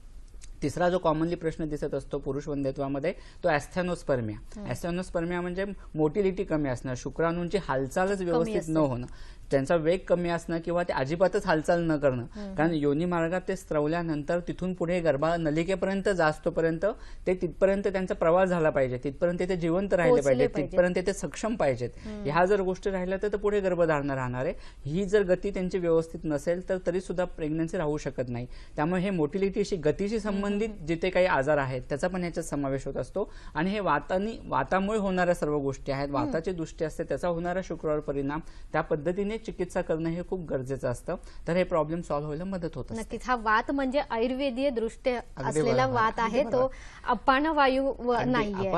तिसरा जो कॉमनली प्रश्न दिसत असतो पुरुष वंध्यत्वामध्ये तो ॲस्थेनोस्पर्मिया. ॲस्थेनोस्पर्मिया म्हणजे मोटिलिटी कमी असणं, शुक्राणूंची हालचालच व्यवस्थित न होणं, त्यांचा वेग कमी असणं किंवा ते अजिबातच हालचाल न करणं. कारण योनी मार्गात ते स्त्रवल्यानंतर तिथून पुढे नलिकेपर्यंत जास्तोपर्यंत ते तिथपर्यंत त्यांचा प्रवास झाला पाहिजे, तिथपर्यंत ते जिवंत राहिले पाहिजे, तिथपर्यंत ते सक्षम पाहिजेत. ह्या जर गोष्टी राहिल्या तर पुढे गर्भधारणा राहणार आहे. ही जर गती त्यांची व्यवस्थित नसेल तर तरी सुद्धा प्रेग्नन्सी राहू शकत नाही. त्यामुळे हे मोटिलिटीशी गतीशी संबंधित जिथे काही आजार आहेत त्याचा पण याच्यात समावेश होत असतो. आणि हे वातामुळे होणाऱ्या सर्व गोष्टी आहेत, वाताची दृष्टी असते त्याचा होणारा शुक्रावर परिणाम, त्या पद्धतीने चिकित्सा करणं हे खूप गरजेचं असतं. तर हे प्रॉब्लेम सॉल्व्ह व्हायला मदत होत असते. नक्कीच हा वात म्हणजे आयुर्वेदीय दृष्ट्या असलेला वात आहे, तो अपान वायू नाहीये.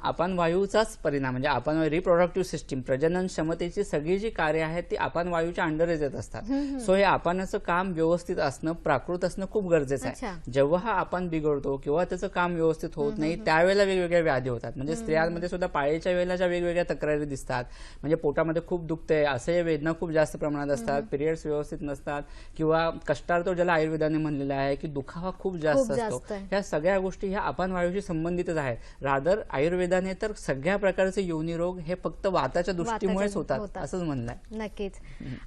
अपान वायूचाच परिणाम म्हणजे अपान रिप्रोडक्टिव्ह सिस्टीम, प्रजनन क्षमतेची सगळी जी कार्य आहेत ती अपान वायूच्या अंडरच येत असतात. सो हे अपानाचं काम व्यवस्थित असणं, प्राकृत असणं खूप गरजेचं आहे. जेव्हा हा अपान बिघडतो किंवा त्याचं काम व्यवस्थित होत नाही त्यावेळेला वेगवेगळ्या व्याधी होतात. म्हणजे स्त्रियांमध्ये सुद्धा पाळीच्या वेळेला ज्या वेगवेगळ्या तक्रारी दिसतात, म्हणजे पोटामध्ये खूप दुखते, असह्य वेदना खूप जास्त प्रमाणात असतात, पिरियड्स व्यवस्थित नसतात किंवा कष्टार्थ ज्याला आयुर्वेदाने म्हणलेला आहे की दुखावा खूप जास्त असतो, ह्या सगळ्या गोष्टी ह्या अपान वायूशी संबंधितच आहेत. रादर आयुर्वेदाने तर सगळ्या प्रकारचे योनी रोग हे फक्त वाताच्या दृष्टीमुळेच होतात असंच म्हणलंय. नक्कीच.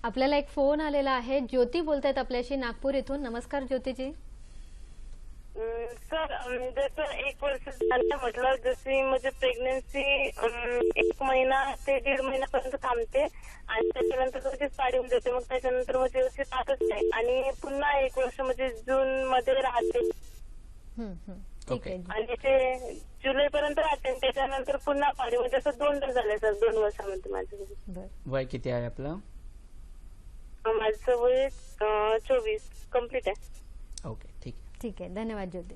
आपल्याला एक फोन आलेला आहे. ज्योती बोलतायत आपल्याशी नागपूर इथून. नमस्कार ज्योतीजी. सर जसं 1 वर्ष झालं म्हटलं, जशी म्हणजे प्रेग्नन्सी 1 महिना ते 1.5 महिन्यापर्यंत थांबते आणि त्याच्यानंतर त्याची पाळी होऊन जाते. मग त्याच्यानंतर म्हणजे व्यवस्थित राहतच नाही आणि पुन्हा 1 वर्ष म्हणजे जून मध्ये राहते आणि ते जुलै पर्यंत राहते आणि त्याच्यानंतर पुन्हा पाळी, म्हणजे असं 2दा झालंय सर 2 वर्षामध्ये माझं. वय किती आहे आपलं? माझं वय 24 कम्प्लीट आहे. ओके, ठीक आहे. ठीक आहे, धन्यवाद ज्योती.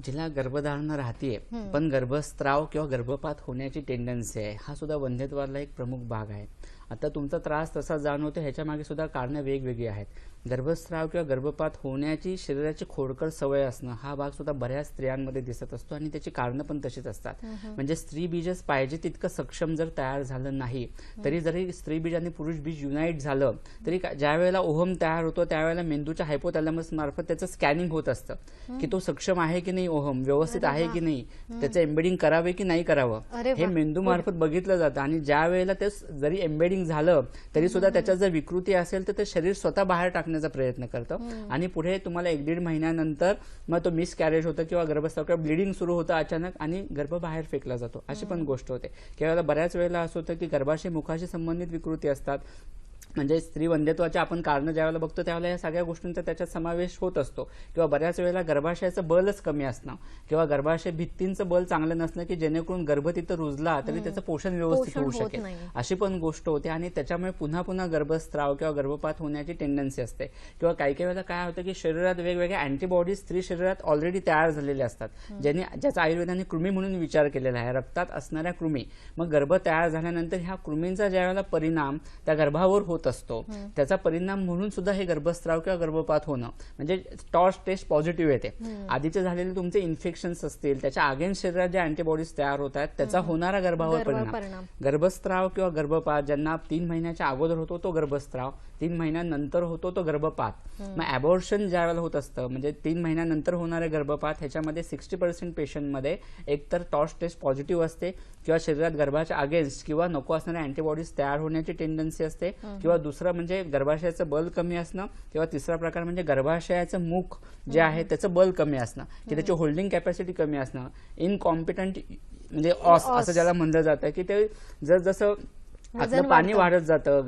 जिला गर्भधारणा राहतीये पण गर्भस्त्राव किंवा गर्भपात होण्याची टेंडन्सी आहे, हा सुद्धा वंध्यत्वाला एक प्रमुख भाग आहे. आता तुमचा त्रास तसा जाणवतो, ह्याच्या मागे सुद्धा कारणं वेगवेगळी आहेत. गर्भस्राव किंवा गर्भपात होण्याची शरीराची खोडकर सवय असणं हा भाग सुद्धा बऱ्याच स्त्रियांमध्ये दिसत असतो आणि त्याची कारणं पण तशीच असतात. म्हणजे स्त्री बीजच पाहिजे तितकं सक्षम जर तयार झालं नाही तरी, जरी स्त्री बीज आणि पुरुष बीज युनाईट झालं तरी ज्या वेळेला ओहम तयार होतो त्यावेळेला मेंदूच्या हायपोथॅलॅमस मार्फत त्याचं स्कॅनिंग होत असतं की तो सक्षम आहे की नाही, ओहम व्यवस्थित आहे की नाही, त्याचं एम्बेडिंग करावे की नाही करावं हे मेंदू मार्फत बघितलं जातं. आणि ज्या वेळेला ते जरी एम्बेडिंग झालं तरी सुद्धा त्याच्यात जर विकृती असेल तर ते शरीर स्वतः बाहेर टाकण्याचा प्रयत्न करतं आणि पुढे तुम्हाला 1-1.5 महिन्यानंतर मग तो मिसकॅरेज होतं किंवा गर्भस्राव किंवा ब्लिडिंग सुरू होतं अचानक आणि गर्भ बाहेर फेकला जातो, अशी पण गोष्ट होते. किंवा बऱ्याच वेळेला असं होतं की गर्भाशय मुखाशी संबंधित विकृती असतात. म्हणजे स्त्री वंध्यत्वाचे आपण कारण ज्यावेळेला बघतो त्यावेळेला या सगळ्या गोष्टींचा त्याच्यात समावेश होत असतो. किंवा बऱ्याच वेळेला गर्भाशयाचं बलच कमी असणं किंवा गर्भाशय भित्तींचं बल चांगलं नसणं की जेणेकरून गर्भ तिथं रुजला तरी त्याचं पोषण व्यवस्थित होऊ शकेल, अशी पण गोष्ट होते. आणि त्याच्यामुळे पुन्हा पुन्हा गर्भस्राव किंवा गर्भपात होण्याची टेंडन्सी असते. किंवा काही काही वेळेला काय होतं की शरीरात वेगवेगळ्या अँटीबॉडीज स्त्री शरीरात ऑलरेडी तयार झालेले असतात, ज्याचा आयुर्वेदाने कृमी म्हणून विचार केलेला आहे, रक्तात असणाऱ्या कृमी. मग गर्भ तयार झाल्यानंतर ह्या कृमींचा ज्यावेळेला परिणाम त्या गर्भावर होत असतो त्याचा परिणाम म्हणून सुद्धा हे गर्भस्राव किंवा गर्भपात होणं म्हणजे टॉर्च टेस्ट पॉझिटिव्ह येते. आधीचे झालेले तुमचे इन्फेक्शन्स असतील त्याच्या अगेन्स्ट शरीरात ज्या अँटीबॉडीज तयार होत आहेत त्याचा होणारा गर्भावर परिणाम. गर्भस्राव किंवा गर्भपात ज्यांना 3 महिन्याच्या अगोदर होतो तो गर्भस्राव, 3 महिन्यानंतर होतो तो गर्भपात. मग अबॉर्शन ज्यावेळेला होत असतं म्हणजे 3 महिन्यानंतर होणारे गर्भपात ह्याच्यामध्ये 60% पेशंटमध्ये एकतर टॉर्च टेस्ट पॉझिटिव्ह असते किंवा शरीरात गर्भाच्या अगेन्स्ट किंवा नको असणाऱ्या अँटीबॉडीज तयार होण्याची टेंडन्सी असते. किंवा दुसरं म्हणजे गर्भाशयाचं बल कमी असणं किंवा तिसरा प्रकार म्हणजे गर्भाशयाचं मुख जे आहे त्याचं बल कमी असणं की त्याची होल्डिंग कॅपॅसिटी कमी असणं. इनकॉम्पिटंट म्हणजे ऑस असं ज्याला म्हणलं जातं की ते जसं आतलं पाणी वाढत जातं,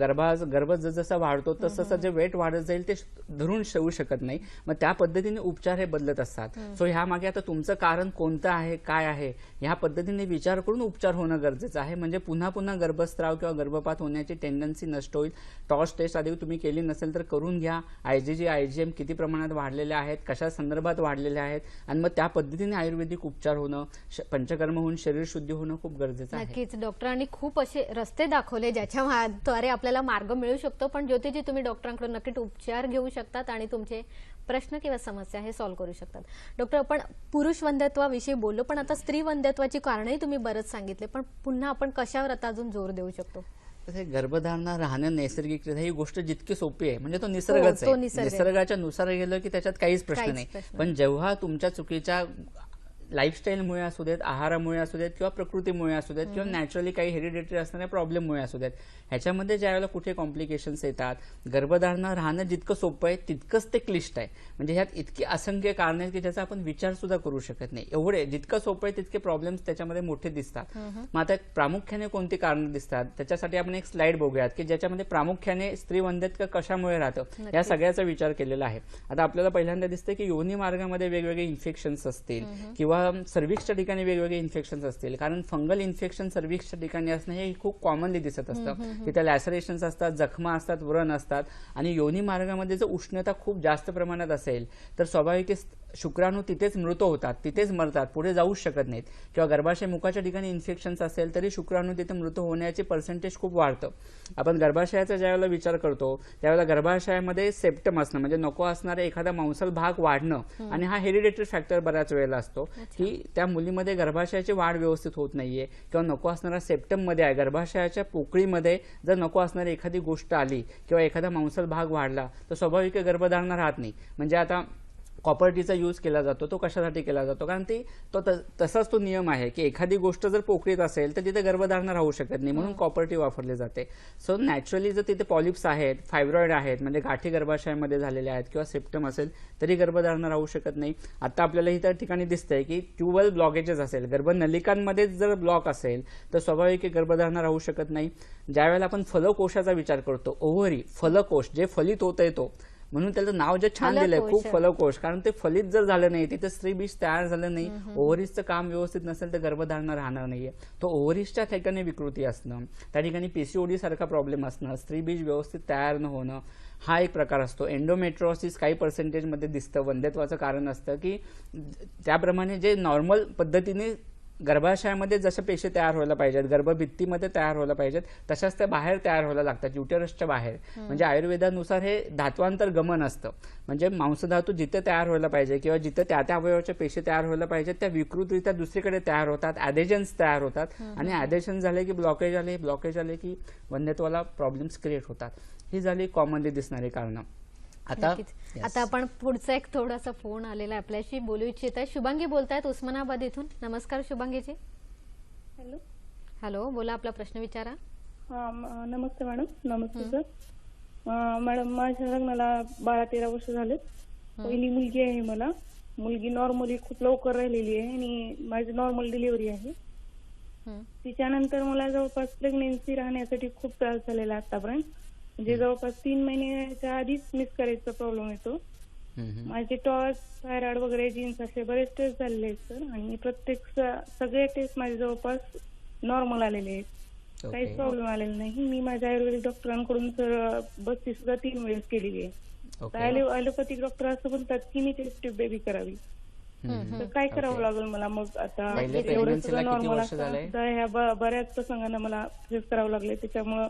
गर्भ जसं वाढतो तसं जे वेट वाढत जाईल ते धरून ठेवू शकत नाही. मग त्या पद्धतीने उपचार हे बदलत असतात. सो ह्या मागे आता तुमचं कारण कोणतं आहे, काय आहे, ह्या पद्धतीने विचार करून उपचार होणं गरजेचं आहे. म्हणजे पुन्हा पुन्हा गर्भस्राव किंवा गर्भपात होण्याची टेंडन्सी नष्ट होईल. टॉर्च टेस्ट आधी तुम्ही केली नसेल तर करून घ्या. IgG IgM किती प्रमाणात वाढलेले आहेत, कशा संदर्भात वाढलेले आहेत, आणि मग त्या पद्धतीने आयुर्वेदिक उपचार होणं, पंचकर्म होऊन शरीर शुद्धी होणं खूप गरजेचं आहे. नक्कीच डॉक्टरांनी खूप असे रस्ते दाखवले ज्याच्याद्वारे आपल्याला मार्ग मिळू शकतो. पण ज्योतिजी, तुम्ही डॉक्टरांकडून नक्कीच उपचार घेऊ शकतात आणि तुमचे प्रश्न किंवा समस्या हे सॉल्व्ह करू शकतात. डॉक्टर, आपण पुरुष वंध्यत्वाविषयी बोललो, पण आता स्त्री वंध्यत्वाची कारणही तुम्ही बरंच सांगितले, पण पुन्हा आपण कशावर आता अजून जोर देऊ शकतो? तसे गर्भधारणा राहणं नैसर्गिकरित्या ही गोष्ट जितकी सोपी आहे, म्हणजे तो निसर्गच तो आहे. निसर्ग आहे. निसर्गाच्या नुसार गेलं की त्याच्यात काहीच प्रश्न काहीच नाही. प्रश्न पण जेव्हा तुमच्या चुकीच्या लाईफस्टाईलमुळे असू देत, आहारामुळे असू देत, किंवा प्रकृतीमुळे असू देत, किंवा नॅचरली काही हेरिडेटरी असणाऱ्या प्रॉब्लेममुळे असू देत, ह्याच्यामध्ये ज्यावेळेला कुठे कॉम्प्लिकेशन्स येतात, गर्भधारणा राहणं जितकं सोपं आहे तितकंच ते क्लिष्ट आहे. म्हणजे ह्यात इतकी असंख्य कारण आहेत की ज्याचा आपण विचार सुद्धा करू शकत नाही. एवढे जितकं सोपं आहे तितके प्रॉब्लेम्स त्याच्यामध्ये मोठे दिसतात. मग आता प्रामुख्याने कोणती कारणं दिसतात त्याच्यासाठी आपण एक स्लाइड बघूयात की ज्याच्यामध्ये प्रामुख्याने स्त्री वंध्यत्व कशामुळे राहतं या सगळ्याचा विचार केलेला आहे. आता आपल्याला पहिल्यांदा दिसतं की योनी मार्गामध्ये वेगवेगळे इन्फेक्शन्स असतील किंवा सर्व्हिक्सच्या ठिकाणी वेगवेगळे इन्फेक्शन्स असतील. कारण फंगल इन्फेक्शन सर्व्हिक्सच्या ठिकाणी असणं हे खूप कॉमनली दिसत असतं. तिथे लॅसरेशन्स असतात, जखमा असतात, व्रण असतात, आणि योनी मार्गामध्ये जर उष्णता खूप जास्त प्रमाणात असेल तर स्वाभाविक शुक्राणू तिथेच मृत होतात, तिथेच मरतात, पुढे जाऊच शकत नाहीत. किंवा गर्भाशय मुखाच्या ठिकाणी इन्फेक्शन्स असेल तरी शुक्राणू तिथे मृत होण्याचे पर्सेंटेज खूप वाढतं. आपण गर्भाशयाचा ज्यावेळेला विचार करतो त्यावेळेला गर्भाशयामध्ये सेप्टम असणं म्हणजे नको असणारे एखादा मांसल भाग वाढणं, आणि हा हेरिडेटरी फॅक्टर बऱ्याच वेळेला असतो की त्या मुलीमध्ये गर्भाशयाची वाढ व्यवस्थित होत नाहीये किंवा नको असणारा सेप्टम मध्ये आहे, गर्भाशयाच्या पोकळीमध्ये जर नको असणारी एखादी गोष्ट आली किंवा एखादा मांसल भाग वाढला तर स्वाभाविक गर्भधारणा राहत नाही. म्हणजे आता कॉपर्टीचा यूज केला जातो, तो कशासाठी केला जातो? कारण तसाच तो नियम आहे की एखादी गोष्ट जर पोकळीत असेल तर तिथे गर्भधारणा राहू शकत नाही, म्हणून कॉपर्टी वापरले जाते. सो नॅचरली जर तिथे पॉलिप्स आहेत, फायब्रॉइड आहेत, म्हणजे गाठी गर्भाशयामध्ये झालेल्या आहेत, किंवा सेप्टम असेल तरी गर्भधारणा राहू शकत नाही. आता आपल्याला ही त्या ठिकाणी दिसतंय की ट्यूबल ब्लॉकेजेस असेल, गर्भनलिकांमध्ये जर ब्लॉक असेल तर स्वाभाविक गर्भधारणा राहू शकत नाही. ज्यावेळेला आपण फलकोशाचा विचार करतो, ओव्हरी, फलकोश जे फलित होत आहे तो, म्हणून त्याचं नाव जे छान दिलंय खूप, फलकोश, कारण ते फलित जर झालं नाही, तिथे स्त्री बीज तयार झालं नाही, ओव्हरीजचं काम व्यवस्थित नसेल तर गर्भधारणा राहणार नाहीये. तो ओव्हरीजच्या ठिकाणी विकृती असणं, त्या ठिकाणी PCOD सारखा प्रॉब्लेम असणं, स्त्री बीज व्यवस्थित तयार न होणं, हा एक प्रकार असतो. एंडोमेट्रोसिस काही पर्सेंटेजमध्ये दिसतं, वंध्यत्वाचं कारण असतं की त्याप्रमाणे जे नॉर्मल पद्धतीने गर्भाशयामध्ये जशा पेशी तयार व्हायला पाहिजेत, गर्भभित्तीमध्ये तयार व्हायला पाहिजेत, तशाच त्या बाहेर तयार व्हायला लागतात, युटेरसच्या बाहेर. म्हणजे आयुर्वेदानुसार हे धात्वांतर गमन असतं. म्हणजे मांसधातू जिथे तयार व्हायला पाहिजे किंवा जिथे त्या अवयवाच्या पेशी तयार व्हायला पाहिजेत त्या विकृतरित्या दुसरीकडे तयार होतात, ॲडेजन्स तयार होतात, आणि ॲडेशन झाले की ब्लॉकेज आले की वंध्यत्वाला प्रॉब्लेम्स क्रिएट होतात. ही झाली कॉमनली दिसणारी कारणं. आता आपण पुढचा एक थोडासा फोन आलेला आहे, आपल्याशी बोलू इच्छित आहे. शुभांगी बोलतायत उस्मानाबाद इथून. नमस्कार शुभांगीजी. हॅलो. हॅलो, बोला, आपला प्रश्न विचारा. नमस्ते मॅडम. नमस्ते सर. मॅडम, माझ्या लग्नाला 12-13 वर्ष झाले. पहिली मुलगी आहे मला. मुलगी नॉर्मली खूप लवकर राहिलेली आहे आणि माझी नॉर्मल डिलिव्हरी आहे. तिच्यानंतर मला जवळपास प्रेग्नेन्सी राहण्यासाठी खूप त्रास झालेला आतापर्यंत. म्हणजे जवळपास 3 महिन्याच्या आधीच मिसकॅरेजचा प्रॉब्लेम येतो. माझे टॉर्च, थायरॉइड वगैरे जीन्स असे बरेच टेस्ट झालेले आहेत सर, आणि प्रत्येक सगळे टेस्ट माझे जवळपास नॉर्मल आलेले आहेत. काहीच प्रॉब्लेम आलेला नाही. मी माझ्या आयुर्वेदिक डॉक्टरांकडून सर बस्ती सुद्धा 3 वेळेस केलेली आहे. ॲलोपॅथिक डॉक्टर असं बोलतात की मी टेस्ट ट्यूब बेबी करावी. तर काय करावं लागेल मला मग? आता एवढं सगळं नॉर्मल असतं, ह्या बऱ्याच प्रसंगांना मला फेस करावं लागले, त्याच्यामुळं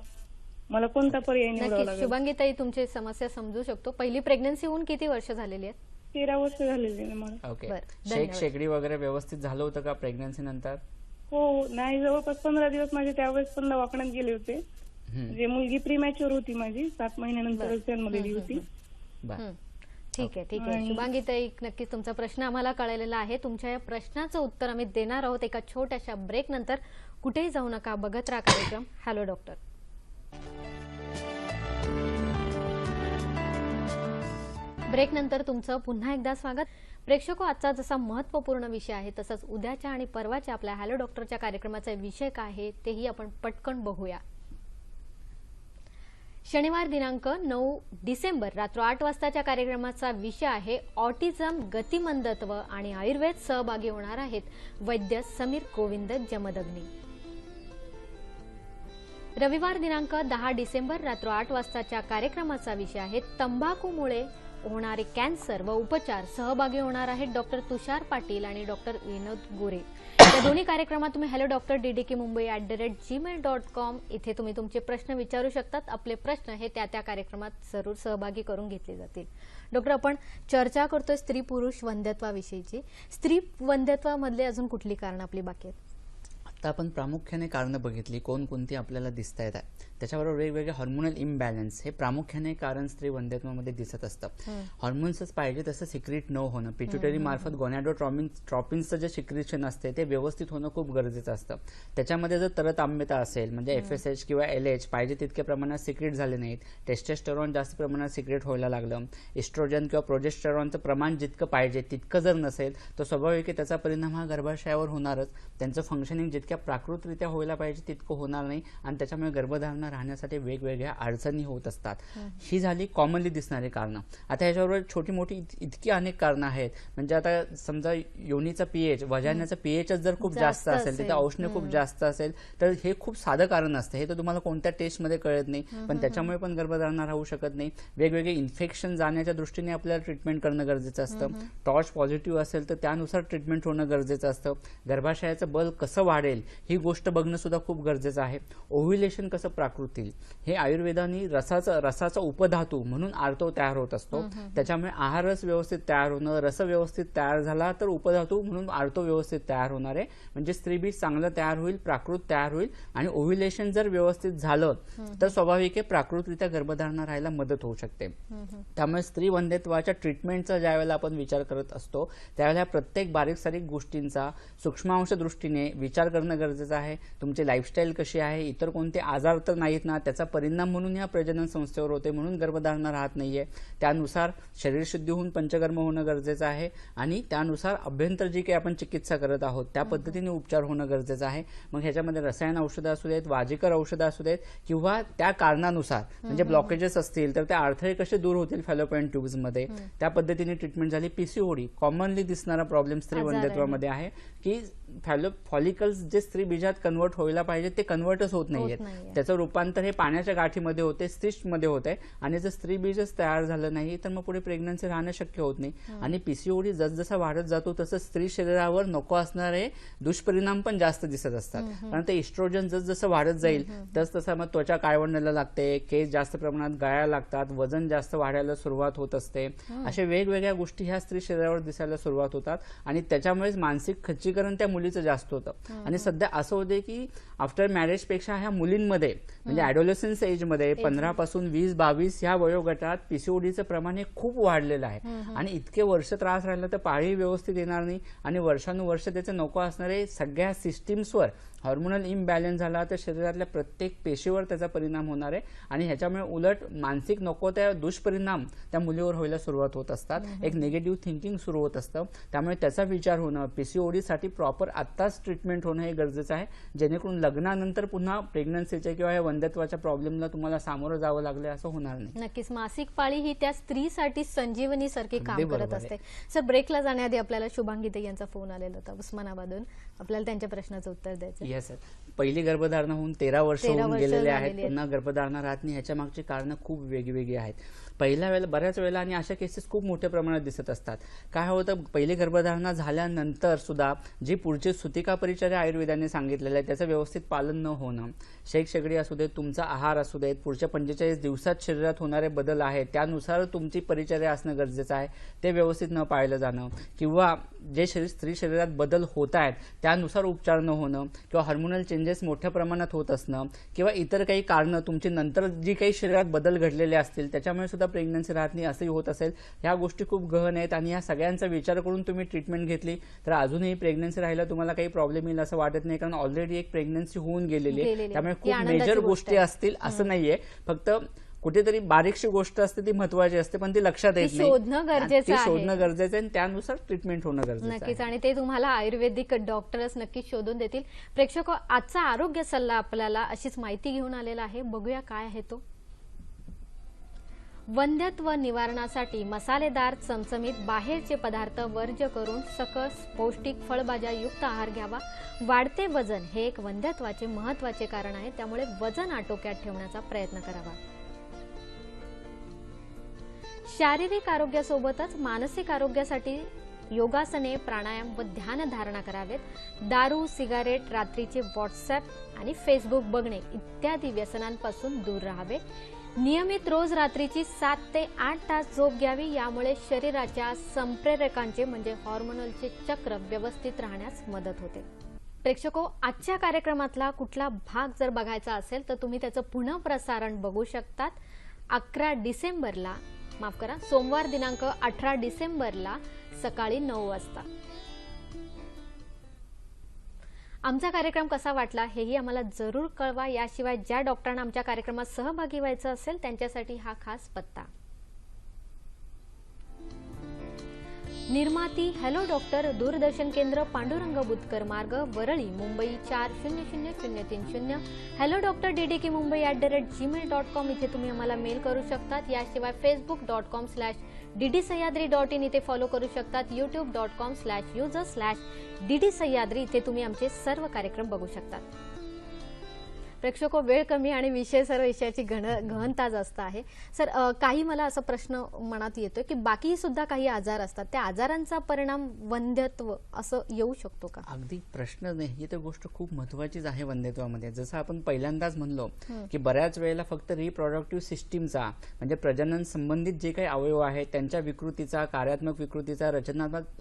मला कोणता पर्याय निवडावा लागेल? शुभांगीताई, तुमची समस्या समजू शकतो. पहिली प्रेग्नन्सी होऊन किती वर्ष झालेली आहेत? 13 वर्ष झालेली आहे मला. ओके. शेकडी वगैरे व्यवस्थित झालं होतं का प्रेग्नन्सी नंतर? हो, नाही, जवळपास 15 दिवस माझे त्यावेळेस पण दवाखान्यात गेले होते. म्हणजे मुलगी प्रीमॅच्युअर होती माझी, 7 महिन्यानंतर जन्मलेली होती. ठीक आहे शुभांगीताई, नक्कीच तुमचा प्रश्न आम्हाला कळलेला आहे. तुमच्या या प्रश्नाचं उत्तर आम्ही देणार आहोत एका छोट्याशा ब्रेक नंतर. कुठेही जाऊ नका, बघत राहा कार्यक्रम हॅलो डॉक्टर. ब्रेक नंतर तुमचं पुन्हा एकदा स्वागत. प्रेक्षको, आजचा जसा महत्त्वपूर्ण विषय आहे तसंच उद्याच्या आणि परवाच्या आपल्या हॅलो डॉक्टरच्या कार्यक्रमाचा विषय काय आहे तेही आपण पटकन बघूया. शनिवार दिनांक 9 डिसेंबर रात्र 8 वाजताच्या कार्यक्रमाचा विषय आहे ऑटिझम, गतिमंदत्व आणि आयुर्वेद. सहभागी होणार आहेत वैद्य समीर गोविंद जमदग्नी. रविवार दिनांक 10 डिसेंबर रात्र 8 वाजताच्या कार्यक्रमाचा विषय आहे तंबाखूमुळे होणारे कॅन्सर व उपचार. सहभागी होणार आहेत डॉक्टर तुषार पाटील आणि डॉक्टर विनोद गोरे. या दोन्ही कार्यक्रमात तुम्ही हॅलो डॉक्टर DDK Mumbai@gmail.com इथे तुम्ही तुमचे प्रश्न विचारू शकतात. आपले प्रश्न हे त्या कार्यक्रमात जरूर सहभागी करून घेतले जातील. डॉक्टर, आपण चर्चा करतोय स्त्री पुरुष वंध्यत्वाविषयीची. स्त्री वंध्यत्वामधले अजून कुठली कारण आपली बाकी आहेत? आता आपण प्रामुख्याने कारणं बघितली कोणकोणती आपल्याला दिसता येत आहे. त्याच्याबरोबर वेगवेगळे हॉर्मोनल इम्बॅलन्स हे प्रामुख्याने कारण स्त्री वंध्यत्वामध्ये दिसत असतं. हॉर्मोन्सच पाहिजे तसं सिक्रेट न होणं, पिट्युटरी मार्फत गोनॅडोट्रॉपिन्सचं जे सिक्रेशन असते ते व्यवस्थित होणं खूप गरजेचं असतं. त्याच्यामध्ये जर तरतांबेता असेल म्हणजे FSH किंवा LH पाहिजे तितक्या प्रमाणात सिक्रेट झाले नाहीत, टेस्टोस्टेरॉन जास्त प्रमाणात सिक्रेट व्हायला लागलं, इस्ट्रोजन किंवा प्रोजेस्टेरॉनचं प्रमाण जितकं पाहिजे तितकं जर नसेल तर स्वाभाविक आहे त्याचा परिणाम हा गर्भाशयावर होणारच. त्यांचं फंक्शनिंग जितक्या प्राकृतरित्या व्हायला पाहिजे तितकं होणार नाही आणि त्याच्यामुळे गर्भधारणा राहण्यासाठी वेगवेगळ्या अडचणी होत असतात. ही झाली कॉमनली दिसणारी कारणं. आता ह्याच्याबरोबर छोटी मोठी इतकी अनेक कारणं आहेत. म्हणजे आता समजा योनीचा pH, वजाण्याचा pH जर खूप जास्त असेल, तिथे औष्ण्य खूप जास्त असेल तर हे खूप साधं कारण असतं. हे तर तुम्हाला कोणत्या टेस्टमध्ये कळत नाही, पण त्याच्यामुळे पण गर्भधारणा राहू शकत नाही. वेगवेगळे इन्फेक्शन जाण्याच्या दृष्टीने आपल्याला ट्रीटमेंट करणं गरजेचं असतं. टॉर्च पॉझिटिव्ह असेल तर त्यानुसार ट्रीटमेंट होणं गरजेचं असतं. गर्भाशयाचं बल कसं वाढेल ही गोष्ट बघणं सुद्धा खूप गरजेचं आहे. ओव्ह्युलेशन कसं प्राकृत होईल हे आयुर्वेदाने रसाचा उपधातू म्हणून आर्तव तयार होत असतो. त्याच्यामुळे आहार रस व्यवस्थित तयार होणं, रस व्यवस्थित तयार झाला तर उपधातू म्हणून आर्तव व्यवस्थित तयार होणार आहे. म्हणजे स्त्रीबीज चांगलं तयार होईल, प्राकृत तयार होईल आणि ओव्ह्युलेशन जर व्यवस्थित झालं तर स्वाभाविक आहे प्राकृतरित्या गर्भधारणा राहायला मदत होऊ शकते. त्यामुळे स्त्री वंध्यत्वाच्या ट्रीटमेंटचा ज्यावेळेला आपण विचार करत असतो त्यावेळेला प्रत्येक बारीक सारीक गोष्टींचा सूक्ष्मांश दृष्टीने विचार करणं गरजेचं आहे. तुमची लाईफस्टाईल कशी आहे, इतर कोणते आजार तर नाहीत ना, त्याचा परिणाम म्हणून या प्रजनन संस्थेवर होते म्हणून गर्भधारणा राहत नाहीये. त्यानुसार शरीर शुद्धी होऊन पंचकर्म होणं गरजेचं आहे आणि त्यानुसार अभ्यंतर जी काही आपण चिकित्सा करत आहोत त्या पद्धतीने उपचार होणं गरजेचं आहे. मग ह्याच्यामध्ये रसायन औषधं असू देत, वाजिकर औषधं असू देत किंवा त्या कारणानुसार म्हणजे ब्लॉकेजेस असतील तर ते अडथळे कसे दूर होतील फॅलोपियन ट्यूब्समध्ये त्या पद्धतीने ट्रीटमेंट झाली. PCOD कॉमनली दिसणारा प्रॉब्लेम स्त्री वंध्यत्वामध्ये आहे की फॉलिकल्स जे स्त्री बीजात कन्वर्ट व्हायला पाहिजे ते कन्वर्टच होत नाहीयेत. त्याचं रूपांतर हे पाण्याच्या गाठीमध्ये होते, सिस्टमध्ये होते आणि जर स्त्री बीजच तयार झालं नाही तर मग पुढे प्रेग्नन्सी राहणं शक्य होत नाही. आणि PCOD जसजसा वाढत जातो तसं स्त्री शरीरावर नको असणारे दुष्परिणाम पण जास्त दिसत असतात. कारण ते इस्ट्रोजन जसजसं वाढत जाईल तसतसा मग त्वचा काळवंडायला लागते, केस जास्त प्रमाणात गळायला लागतात, वजन जास्त वाढायला सुरुवात होत असते. अशा वेगवेगळ्या गोष्टी ह्या स्त्री शरीरावर दिसायला सुरुवात होतात आणि त्याच्यामुळेच मानसिक खच्चीकरण त्या मुलीचं जास्त होतं. आणि सध्या असं होते की आफ्टर मॅरेज पेक्षा ह्या मुलींमध्ये म्हणजे ॲडोलेसन्स एजमध्ये 15 पासून 20-22 ह्या वयोगटात PCODचं प्रमाण हे खूप वाढलेलं आहे. आणि इतके वर्ष त्रास राहिला तर पाळी व्यवस्थित येणार नाही आणि वर्षानुवर्ष त्याचे नको असणारे सगळ्या सिस्टीम्सवर हॉर्मोनल इम्बॅलन्स झाला तर शरीरातल्या प्रत्येक पेशीवर त्याचा परिणाम होणार आहे आणि ह्याच्यामुळे उलट मानसिक नको त्या दुष्परिणाम त्या मुलीवर व्हायला सुरुवात होत असतात. एक निगेटिव्ह थिंकिंग सुरू होत असतं. त्यामुळे त्याचा विचार होणं, PCODसाठी प्रॉपर आत्ताच ट्रीटमेंट होणं हे गरजेचं आहे जेणेकरून लग्नानंतर पुन्हा प्रेग्नन्सीच्या किंवा या वंध्यत्वाच्या प्रॉब्लेमला तुम्हाला सामोरं जावं लागलं असं होणार नाही. नक्कीच मासिक पाळी ही त्या स्त्रीसाठी संजीवनी सारखी काम करत असते. सर, ब्रेकला जाण्याआधी आपल्याला शुभांगी ताई यांचा फोन आलेला होता उस्मानाबादून. आपल्याला त्यांच्या प्रश्नाचं उत्तर द्यायचं. येस सर, पहिली गर्भधारणा होऊन 13 वर्ष होऊन गेलेले आहेत, पुन्हा गर्भधारणा राहत नाही. ह्याच्या मागची कारणं खूप वेगवेगळी आहेत. पहिल्या वेळेला बऱ्याच वेळेला आणि अशा केसेस खूप मोठ्या प्रमाणात दिसत असतात. काय होतं, पहिली गर्भधारणा झाल्यानंतर सुद्धा जी पुढची सुतिका परिचर्या आयुर्वेदाने सांगितलेलं आहे त्याचं व्यवस्थित पालन न होणं, शेकशेगडी असू देत, तुमचा आहार असू देत, पुढच्या 45 दिवसात शरीरात होणारे बदल आहेत त्यानुसार तुमची परिचर्या असणं गरजेचं आहे, ते व्यवस्थित न पाळलं जाणं किंवा जे स्त्री शरीरात बदल होत आहेत त्यानुसार उपचार न होणं किंवा हार्मोनल चेंजेस मोठ्या प्रमाणात होत असणं किंवा इतर काही कारणं तुमची नंतर जी काही शरीरात बदल घडलेले असतील त्याच्यामुळे सुद्धा प्रेग्नन्सी राहत नाही असंही होत असेल. ह्या गोष्टी खूप गहन आहेत आणि ह्या सगळ्यांचा विचार करून तुम्ही ट्रीटमेंट घेतली तर अजूनही प्रेग्नन्सी राहायला तुम्हाला काही प्रॉब्लेम येईल असं वाटत नाही. कारण ऑलरेडी एक प्रेग्नन्सी होऊन गेलेली आहे. त्यामुळे खूप मेजर गोष्टी असतील असं नाहीये. फक्त कुठेतरी बारीकशी गोष्ट असते ती महत्वाची असते पण ती लक्षात येत नाही. शोधणं गरजेचं आहे. शोधणं गरजेचं आहे आणि त्यानुसार ट्रीटमेंट होणं गरजेचं आहे. नक्कीच. आणि ते तुम्हाला आयुर्वेदिक डॉक्टर्स नक्कीच शोधून देतील. प्रेक्षक, आजचा आरोग्य सल्ला आपल्याला अशीच माहिती घेऊन आलेला आहे. बघूया काय आहे तो. वंध्यत्व निवारणासाठी मसालेदार चमचमीत बाहेरचे पदार्थ वर्ज्य करून सकस पौष्टिक फळभाज्या युक्त आहार घ्यावा. वाढते वजन हे एक वंध्यत्वाचे महत्त्वाचे कारण आहे, त्यामुळे वजन आटोक्यात ठेवण्याचा प्रयत्न करावा. शारीरिक आरोग्यासोबतच मानसिक आरोग्यासाठी योगासने, प्राणायाम व ध्यान धारणा करावेत. दारू, सिगारेट, रात्रीचे व्हॉट्सअप आणि फेसबुक बघणे इत्यादी व्यसनांपासून दूर राहावे. नियमित रोज रात्रीची 7 ते 8 तास झोप घ्यावी. यामुळे शरीराच्या संप्रेरकांचे म्हणजे हॉर्मोनलचे चक्र व्यवस्थित राहण्यास मदत होते. प्रेक्षको, आजच्या कार्यक्रमातला कुठला भाग जर बघायचा असेल तर तुम्ही त्याचं पुन्हा प्रसारण बघू शकतात. 11 डिसेंबरला, माफ करा, सोमवार दिनांक 18 डिसेंबरला सकाळी 9 वाजता. आमचा कार्यक्रम कसा वाटला हेही आम्हाला जरूर कळवा. याशिवाय ज्या डॉक्टरांना आमच्या कार्यक्रमात सहभागी व्हायचं असेल त्यांच्यासाठी हा खास पत्ता. निर्माती हॅलो डॉक्टर, दूरदर्शन केंद्र, पांडुरंग बुतकर मार्ग, Worli, Mumbai 400030. Hello doctor DDK Mumbai @gmail.com इथे तुम्ही आम्हाला मेल करू शकतात. याशिवाय facebook.com/ddsahyadri.in इथे फॉलो करू शकतात. youtube.com/user/ddsahyadri इथे तुम्ही आमचे सर्व कार्यक्रम बघू शकतात. प्रेक्षको, वेळ कमी आणि सर्व विषयाची गहनता जास्त आहे. सर, काही मला असा प्रश्न मनात येतोय की बाकी सुद्धा काही आजार असतात, त्या आजारांचा परिणाम वंध्यत्व असं येऊ शकतो का? अगदी प्रश्न नाही, ही तर गोष्ट खूप महत्वाचीच आहे वंध्यत्वामध्ये. जसं आपण पहिल्यांदाच म्हणलो की बऱ्याच वेळेला फक्त रिप्रोडक्टिव्ह सिस्टीमचा म्हणजे प्रजनन संबंधित जे काही अवयव आहेत त्यांच्या विकृतीचा, कार्यात्मक विकृतीचा,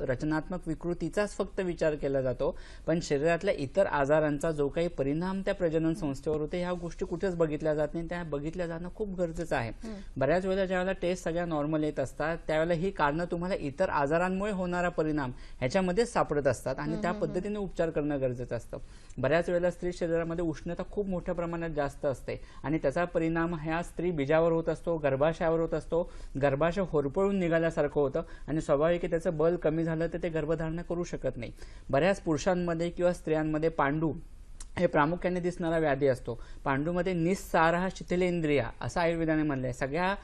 रचनात्मक विकृतीचाच फक्त विचार केला जातो, पण शरीरातल्या इतर आजारांचा जो काही परिणाम त्या प्रजनन संस्थेवर होते ह्या गोष्टी कुठेच बघितल्या जात नाही. त्या बघितल्या जाणं खूप गरजेचं आहे. बऱ्याच वेळेला ज्यावेळेला टेस्ट सगळ्या नॉर्मल येत असतात त्यावेळेला ही कारणं तुम्हाला इतर आजारांमुळे होणारा परिणाम ह्याच्यामध्येच सापडत असतात आणि त्या पद्धतीने उपचार करणं गरजेचं असतं. बऱ्याच वेळेला स्त्री शरीरामध्ये उष्णता खूप मोठ्या प्रमाणात जास्त असते आणि त्याचा परिणाम ह्या स्त्री बीजावर होत असतो, गर्भाशयावर होत असतो. गर्भाशय होरपळून निघाल्यासारखं होतं आणि स्वाभाविक त्याचं बल कमी झालं तर ते गर्भधारणा करू शकत नाही. बऱ्याच पुरुषांमध्ये किंवा स्त्रियांमध्ये पांडू हे प्रामुख्याने दिसणारा व्याधी असतो. पांडूमध्ये निस्सारः शिथिलेंद्रिया असं आयुर्वेदाने म्हणलंय. सगळ्या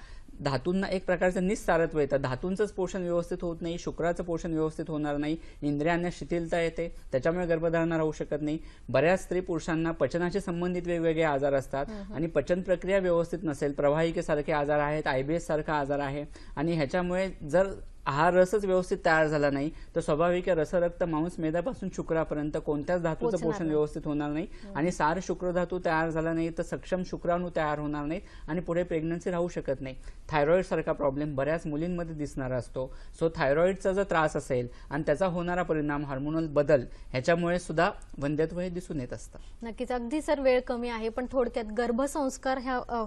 धातूंना एक प्रकारचं निस्सारत्व येतं. धातूंचंच पोषण व्यवस्थित होत नाही, शुक्राचं पोषण व्यवस्थित होणार नाही, इंद्रियांना शिथिलता येते, त्याच्यामुळे गर्भधारणा राहू शकत नाही. बऱ्याच स्त्री पुरुषांना पचनाशी संबंधित वेगवेगळे आजार असतात आणि पचन प्रक्रिया व्यवस्थित नसेल, प्रवाहिकेसारखे आजार आहेत, IBS सारखा आजार आहे आणि ह्याच्यामुळे जर आहार रसच व्यवस्थित तयार झाला नाही तर स्वाभाविक रसरक्त मांस मेदापासून शुक्रापर्यंत कोणत्याच धातूचं पोषण व्यवस्थित होणार नाही आणि सार शुक्र धातू तयार झाला नाही तर सक्षम शुक्राणू तयार होणार नाहीत आणि पुढे प्रेग्नन्सी राहू शकत नाही. थायरॉइड सारखा प्रॉब्लेम बऱ्याच मुलींमध्ये दिसणारा असतो. सो थायरॉइडचा जर त्रास असेल आणि त्याचा होणारा परिणाम हार्मोनल बदल ह्याच्यामुळे सुद्धा वंध्यत्व हे दिसून येत असतं. नक्कीच. अगदी सर, वेळ कमी आहे पण थोडक्यात गर्भसंस्कार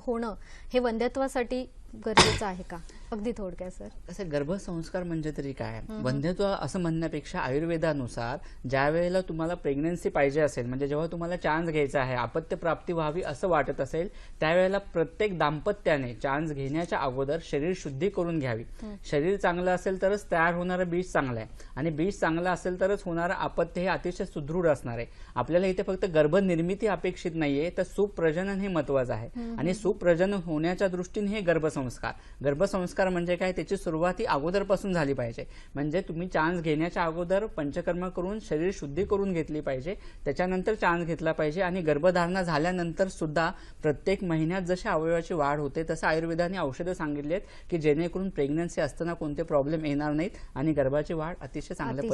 होणं हे वंध्यत्वासाठी गरजेचं आहे का? अगदी थोडक्यात सर. असं गर्भसंस्कार म्हणजे तरी काय? वंध्यत्व असं म्हणण्यापेक्षा आयुर्वेदानुसार ज्या वेळेला तुम्हाला प्रेग्नन्सी पाहिजे असेल, म्हणजे जेव्हा तुम्हाला चान्स घ्यायचा आहे, अपत्य प्राप्ती व्हावी असं वाटत असेल, त्यावेळेला प्रत्येक दाम्पत्याने चान्स घेण्याच्या अगोदर शरीर शुद्धी करून घ्यावी. शरीर चांगलं असेल तरच तयार होणारं बीज चांगलं आहे आणि बीज चांगलं असेल तरच होणारं अपत्य हे अतिशय सुदृढ असणार आहे. आपल्याला इथे फक्त गर्भनिर्मिती अपेक्षित नाहीये, तर सुप्रजनन हे महत्वाचं आहे आणि सुप्रजनन होण्याच्या दृष्टीने हे गर्भसंस्कार म्हणजे काय? त्याची सुरुवात ही अगोदरपासून झाली पाहिजे. म्हणजे तुम्ही चान्स घेण्याच्या अगोदर पंचकर्म करून शरीर शुद्धी करून घेतली पाहिजे, त्याच्यानंतर चान्स घेतला पाहिजे आणि गर्भधारणा झाल्यानंतर सुद्धा प्रत्येक महिन्यात जशी अवयवाची वाढ होते तसं आयुर्वेदाने औषधं सांगितली आहेत की जेणेकरून प्रेग्नन्सी असताना कोणते प्रॉब्लेम येणार नाहीत आणि गर्भाची वाढ अतिशय चांगल्या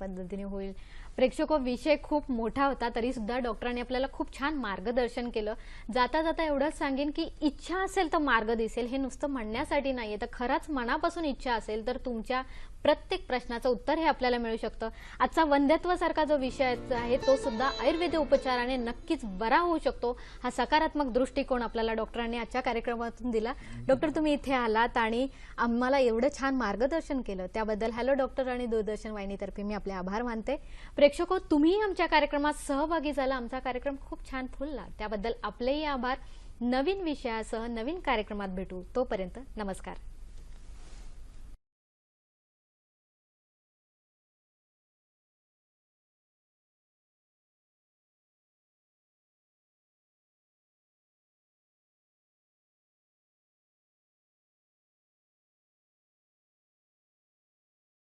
पद्धतीने होईल. प्रेक्षको, विषय खूप मोठा होता तरी सुद्धा डॉक्टरांनी आपल्याला खूप छान मार्गदर्शन केलं. जाता जाता एवढंच सांगेन की इच्छा असेल तर मार्ग दिसेल, हे नुसतं म्हणण्यासाठी नाहीये, तर खरंच मनापासून इच्छा असेल तर तुमच्या प्रत्येक प्रश्नाचं उत्तर हे आपल्याला मिळू शकतं. आजचा वंध्यत्वासारखा जो विषय आहे तो सुद्धा आयुर्वेद उपचाराने नक्कीच बरा होऊ शकतो. हा सकारात्मक दृष्टिकोन आपल्याला डॉक्टरांनी आजच्या कार्यक्रमातून दिला. डॉक्टर, तुम्ही इथे आलात आणि आम्हाला एवढं छान मार्गदर्शन केलं त्याबद्दल हॅलो डॉक्टर आणि दूरदर्शन वाहिनीतर्फे मी आपले आभार मानते. प्रेक्षको, तुम्ही आमच्या कार्यक्रमात सहभागी झाला, आमचा कार्यक्रम खूप छान फुलला, त्याबद्दल आपलेही आभार. नवीन विषयासह नवीन कार्यक्रमात भेटू, तोपर्यंत नमस्कार.